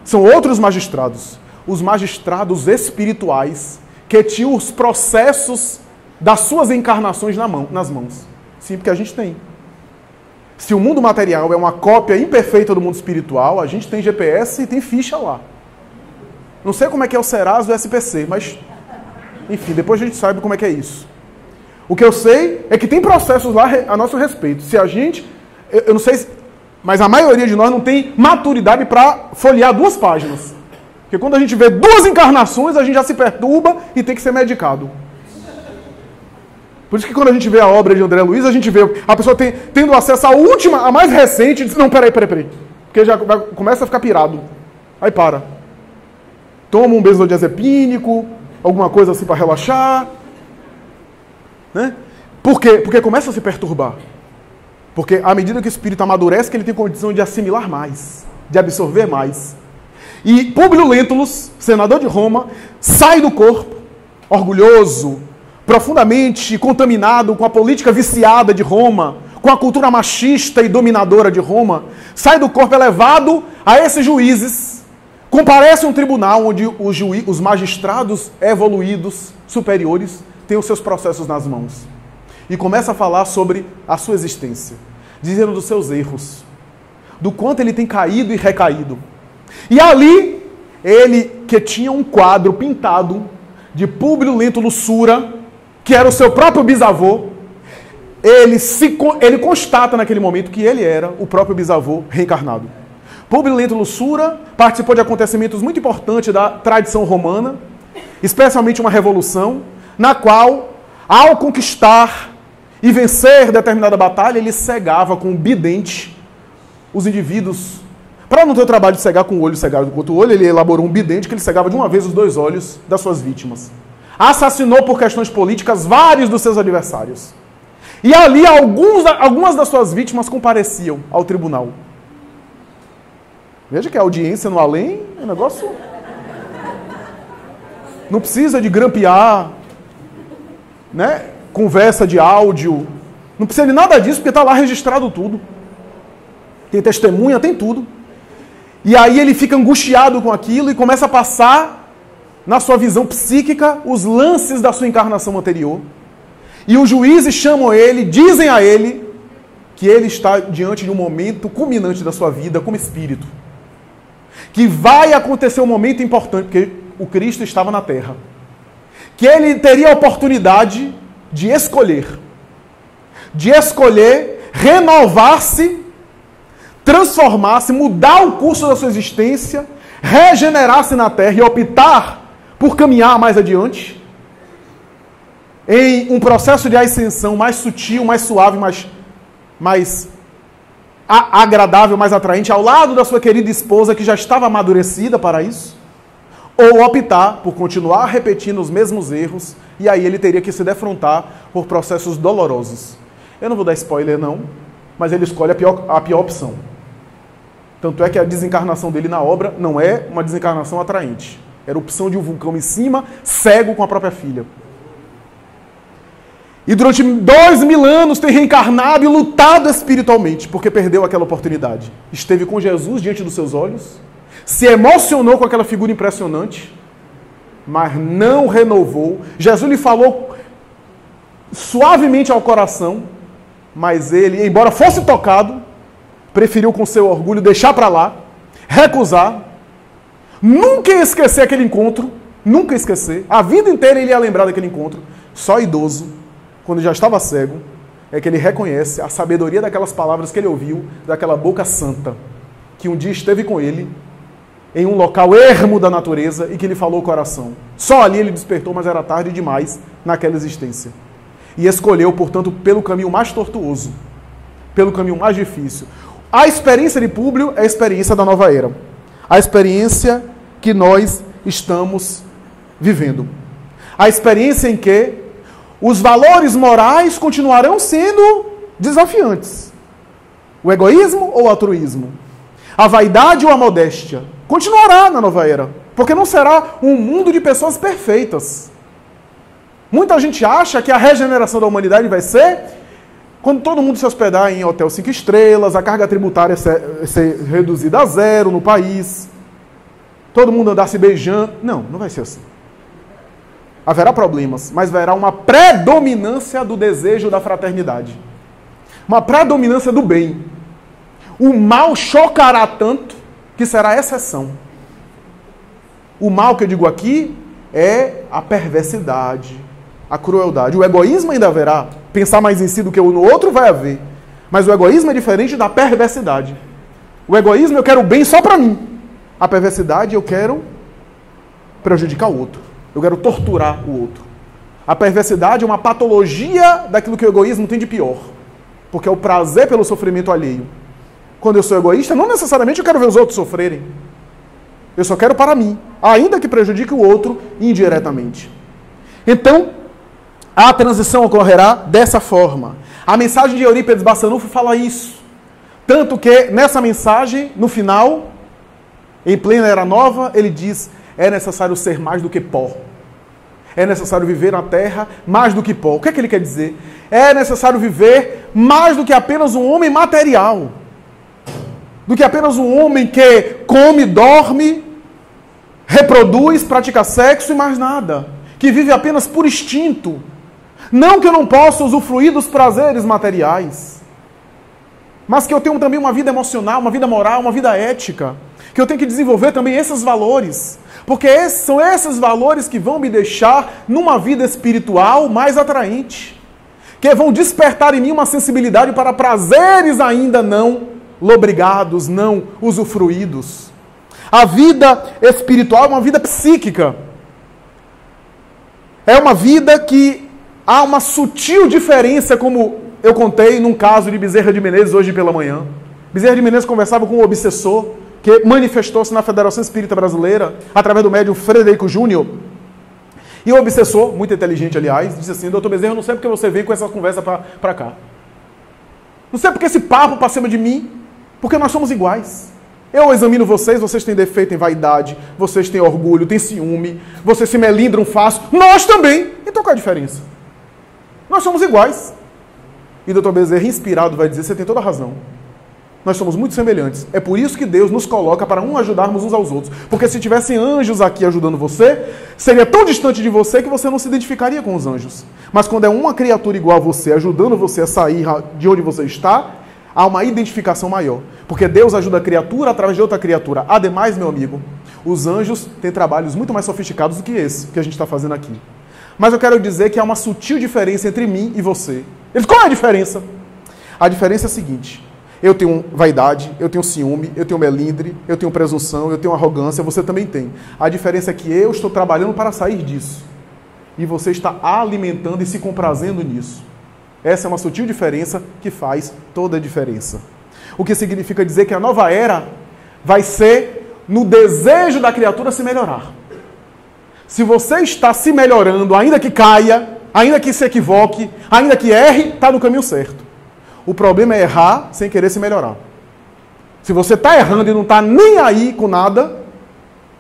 são outros magistrados. Os magistrados espirituais que tinham os processos das suas encarnações nas mãos. Sim, porque a gente tem. Se o mundo material é uma cópia imperfeita do mundo espiritual, a gente tem GPS e tem ficha lá. Não sei como é que é o Serasa do SPC, mas, enfim, depois a gente sabe como é que é isso. O que eu sei é que tem processos lá a nosso respeito. Se a gente, eu não sei, mas a maioria de nós não tem maturidade para folhear 2 páginas. Porque quando a gente vê 2 encarnações, a gente já se perturba e tem que ser medicado. Por isso que quando a gente vê a obra de André Luiz, a gente vê a pessoa tendo acesso à última, a mais recente, e diz: não, peraí. Porque já começa a ficar pirado. Aí para. Toma um benzodiazepínico, alguma coisa assim para relaxar. Né? Por quê? Porque começa a se perturbar. Porque à medida que o espírito amadurece, que ele tem condição de assimilar mais, de absorver mais. E Públio Lentulus, senador de Roma, sai do corpo, orgulhoso, profundamente contaminado com a política viciada de Roma, com a cultura machista e dominadora de Roma, sai do corpo, é levado a esses juízes, comparece a um tribunal onde os magistrados evoluídos, superiores, têm os seus processos nas mãos. E começa a falar sobre a sua existência, dizendo dos seus erros, do quanto ele tem caído e recaído. E ali, ele que tinha um quadro pintado de Públio Lentulus Sura, que era o seu próprio bisavô, ele constata naquele momento que ele era o próprio bisavô reencarnado. Públio Lentulus Sura participou de acontecimentos muito importantes da tradição romana, especialmente uma revolução, na qual, ao conquistar e vencer determinada batalha, ele cegava com um bidente os indivíduos. Para não ter o trabalho de cegar com o olho cegado com outro olho, ele elaborou um bidente que ele cegava de uma vez os 2 olhos das suas vítimas. Assassinou por questões políticas vários dos seus adversários. E ali algumas das suas vítimas compareciam ao tribunal. Veja que a audiência no além é um negócio... Não precisa de grampear, né? Conversa de áudio. Não precisa de nada disso, porque está lá registrado tudo. Tem testemunha, tem tudo. E aí ele fica angustiado com aquilo e começa a passar, na sua visão psíquica, os lances da sua encarnação anterior. E os juízes chamam ele, dizem a ele que ele está diante de um momento culminante da sua vida como espírito. Que vai acontecer um momento importante, porque o Cristo estava na Terra. Que ele teria a oportunidade de escolher, renovar-se, transformar-se, mudar o curso da sua existência, regenerar-se na Terra e optar por caminhar mais adiante em um processo de ascensão mais sutil, mais suave, mais agradável, mais atraente, ao lado da sua querida esposa que já estava amadurecida para isso, ou optar por continuar repetindo os mesmos erros, e aí ele teria que se defrontar por processos dolorosos. Eu não vou dar spoiler não, mas ele escolhe a pior opção. Tanto é que a desencarnação dele na obra não é uma desencarnação atraente. Era a opção de um vulcão em cima, cego com a própria filha. E durante 2000 anos tem reencarnado e lutado espiritualmente, porque perdeu aquela oportunidade. Esteve com Jesus diante dos seus olhos, se emocionou com aquela figura impressionante, mas não renovou. Jesus lhe falou suavemente ao coração, mas ele, embora fosse tocado, preferiu com seu orgulho deixar para lá, recusar, nunca esquecer aquele encontro, nunca esquecer. A vida inteira ele ia lembrar daquele encontro. Só idoso, quando já estava cego, é que ele reconhece a sabedoria daquelas palavras que ele ouviu, daquela boca santa, que um dia esteve com ele, em um local ermo da natureza, e que lhe falou o coração. Só ali ele despertou, mas era tarde demais naquela existência. E escolheu, portanto, pelo caminho mais tortuoso, pelo caminho mais difícil. A experiência de Públio é a experiência da nova era. A experiência que nós estamos vivendo. A experiência em que os valores morais continuarão sendo desafiantes. O egoísmo ou o altruísmo? A vaidade ou a modéstia? Continuará na nova era. Porque não será um mundo de pessoas perfeitas. Muita gente acha que a regeneração da humanidade vai ser quando todo mundo se hospedar em hotel 5 estrelas, a carga tributária ser reduzida a 0 no país, todo mundo andar se beijando. Não, não vai ser assim. Haverá problemas, mas haverá uma predominância do desejo da fraternidade. Uma predominância do bem. O mal chocará tanto que será exceção. O mal que eu digo aqui é a perversidade, a crueldade. O egoísmo ainda haverá. Pensar mais em si do que no outro vai haver. Mas o egoísmo é diferente da perversidade. O egoísmo eu quero o bem só para mim. A perversidade eu quero prejudicar o outro. Eu quero torturar o outro. A perversidade é uma patologia daquilo que o egoísmo tem de pior. Porque é o prazer pelo sofrimento alheio. Quando eu sou egoísta, não necessariamente eu quero ver os outros sofrerem. Eu só quero para mim, ainda que prejudique o outro indiretamente. Então, a transição ocorrerá dessa forma. A mensagem de Eurípides Barçanufo fala isso. Tanto que, nessa mensagem, no final, em plena Era Nova, ele diz: é necessário ser mais do que pó. É necessário viver na terra mais do que pó. O que é que ele quer dizer? É necessário viver mais do que apenas um homem material. Do que apenas um homem que come, dorme, reproduz, pratica sexo e mais nada. Que vive apenas por instinto. Não que eu não possa usufruir dos prazeres materiais, mas que eu tenho também uma vida emocional, uma vida moral, uma vida ética. Que eu tenho que desenvolver também esses valores, Porque são esses valores que vão me deixar numa vida espiritual mais atraente, que vão despertar em mim uma sensibilidade para prazeres ainda não lobrigados, não usufruídos. A vida espiritual é uma vida psíquica. É uma vida que há uma sutil diferença, como eu contei num caso de Bezerra de Menezes hoje pela manhã. Bezerra de Menezes conversava com um obsessor que manifestou-se na Federação Espírita Brasileira através do médium Frederico Júnior. E o obsessor, muito inteligente aliás, disse assim: doutor Bezerra, eu não sei porque você veio com essa conversa para cá. Não sei porque esse papo para cima de mim, porque nós somos iguais. Eu examino vocês, vocês têm defeito em vaidade, vocês têm orgulho, têm ciúme, vocês se melindram fácil, nós também. Então qual é a diferença? Nós somos iguais. E o doutor Bezerra, inspirado, vai dizer: você tem toda a razão. Nós somos muito semelhantes. É por isso que Deus nos coloca para ajudarmos uns aos outros. Porque se tivessem anjos aqui ajudando você, seria tão distante de você que você não se identificaria com os anjos. Mas quando é uma criatura igual a você, ajudando você a sair de onde você está, há uma identificação maior. Porque Deus ajuda a criatura através de outra criatura. Ademais, meu amigo, os anjos têm trabalhos muito mais sofisticados do que esse que a gente está fazendo aqui. Mas eu quero dizer que há uma sutil diferença entre mim e você. Qual é a diferença? A diferença é a seguinte: eu tenho vaidade, eu tenho ciúme, eu tenho melindre, eu tenho presunção, eu tenho arrogância, você também tem. A diferença é que eu estou trabalhando para sair disso. E você está alimentando e se comprazendo nisso. Essa é uma sutil diferença que faz toda a diferença. O que significa dizer que a nova era vai ser no desejo da criatura se melhorar. Se você está se melhorando, ainda que caia, ainda que se equivoque, ainda que erre, está no caminho certo. O problema é errar sem querer se melhorar. Se você está errando e não está nem aí com nada,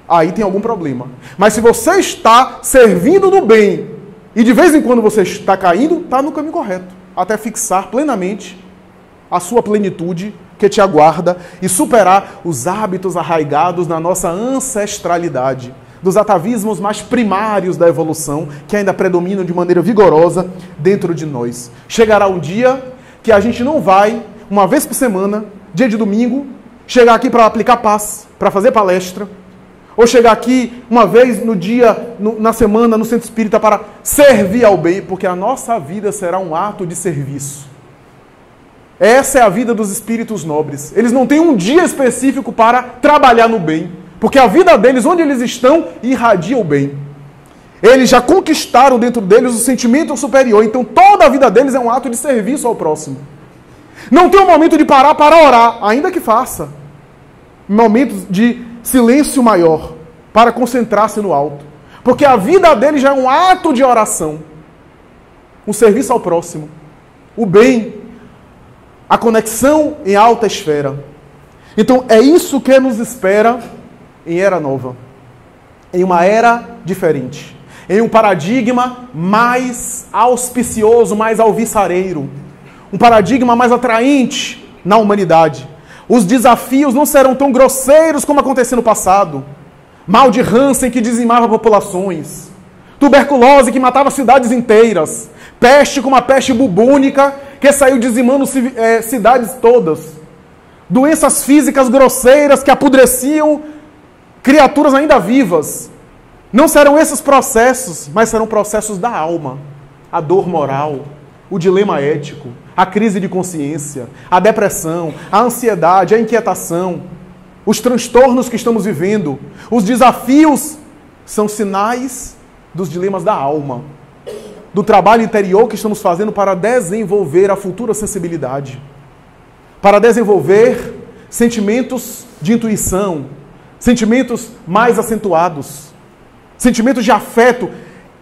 aí tem algum problema. Mas se você está servindo no bem e de vez em quando você está caindo, está no caminho correto. Até fixar plenamente a sua plenitude que te aguarda e superar os hábitos arraigados na nossa ancestralidade, dos atavismos mais primários da evolução, que ainda predominam de maneira vigorosa dentro de nós. Chegará um dia que a gente não vai, uma vez por semana, dia de domingo, chegar aqui para aplicar paz, para fazer palestra, ou chegar aqui uma vez no dia, na semana, no centro espírita para servir ao bem, porque a nossa vida será um ato de serviço. Essa é a vida dos espíritos nobres. Eles não têm um dia específico para trabalhar no bem, porque a vida deles, onde eles estão, irradia o bem. Eles já conquistaram dentro deles o sentimento superior, então toda a vida deles é um ato de serviço ao próximo. Não tem um momento de parar para orar, ainda que faça. Momentos de silêncio maior, para concentrar-se no alto. Porque a vida deles já é um ato de oração. Um serviço ao próximo. O bem, a conexão em alta esfera. Então é isso que nos espera em era nova. Em uma era diferente. Em um paradigma mais auspicioso, mais alvissareiro. Um paradigma mais atraente na humanidade. Os desafios não serão tão grosseiros como aconteceu no passado. Mal de Hansen que dizimava populações. Tuberculose que matava cidades inteiras. Peste como a peste bubônica que saiu dizimando cidades todas. Doenças físicas grosseiras que apodreciam criaturas ainda vivas. Não serão esses processos, mas serão processos da alma. A dor moral, o dilema ético, a crise de consciência, a depressão, a ansiedade, a inquietação, os transtornos que estamos vivendo, os desafios são sinais dos dilemas da alma, do trabalho interior que estamos fazendo para desenvolver a futura sensibilidade, para desenvolver sentimentos de intuição, sentimentos mais acentuados, sentimentos de afeto.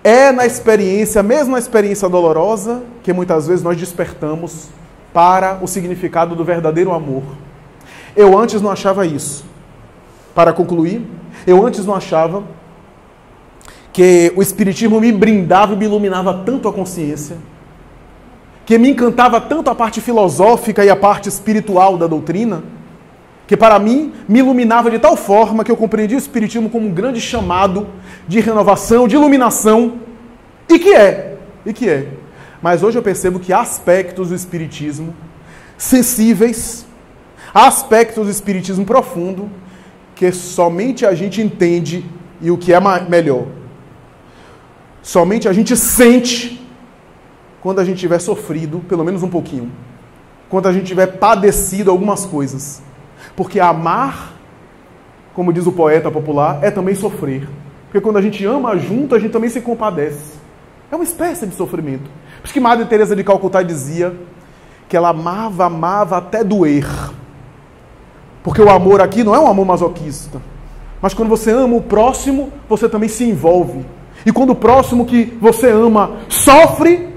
É na experiência, mesmo na experiência dolorosa, que muitas vezes nós despertamos para o significado do verdadeiro amor. Eu antes não achava isso. Para concluir, eu antes não achava que o Espiritismo me brindava e me iluminava tanto a consciência, que me encantava tanto a parte filosófica e a parte espiritual da doutrina, que para mim me iluminava de tal forma que eu compreendia o Espiritismo como um grande chamado de renovação, de iluminação, e que é. Mas hoje eu percebo que há aspectos do Espiritismo sensíveis, há aspectos do Espiritismo profundo, que somente a gente entende e o que é melhor. Somente a gente sente quando a gente tiver sofrido, pelo menos um pouquinho. Quando a gente tiver padecido algumas coisas. Porque amar, como diz o poeta popular, é também sofrer. Porque quando a gente ama junto, a gente também se compadece. É uma espécie de sofrimento. Por isso que Madre Teresa de Calcutá dizia que ela amava até doer. Porque o amor aqui não é um amor masoquista. Mas quando você ama o próximo, você também se envolve. E quando o próximo que você ama sofre,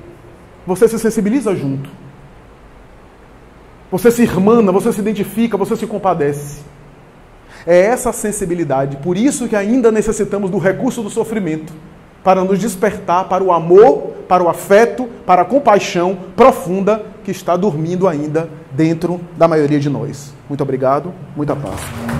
você se sensibiliza junto. Você se irmana, você se identifica, você se compadece. É essa sensibilidade. Por isso que ainda necessitamos do recurso do sofrimento. Para nos despertar para o amor, para o afeto, para a compaixão profunda que está dormindo ainda dentro da maioria de nós. Muito obrigado, muita paz.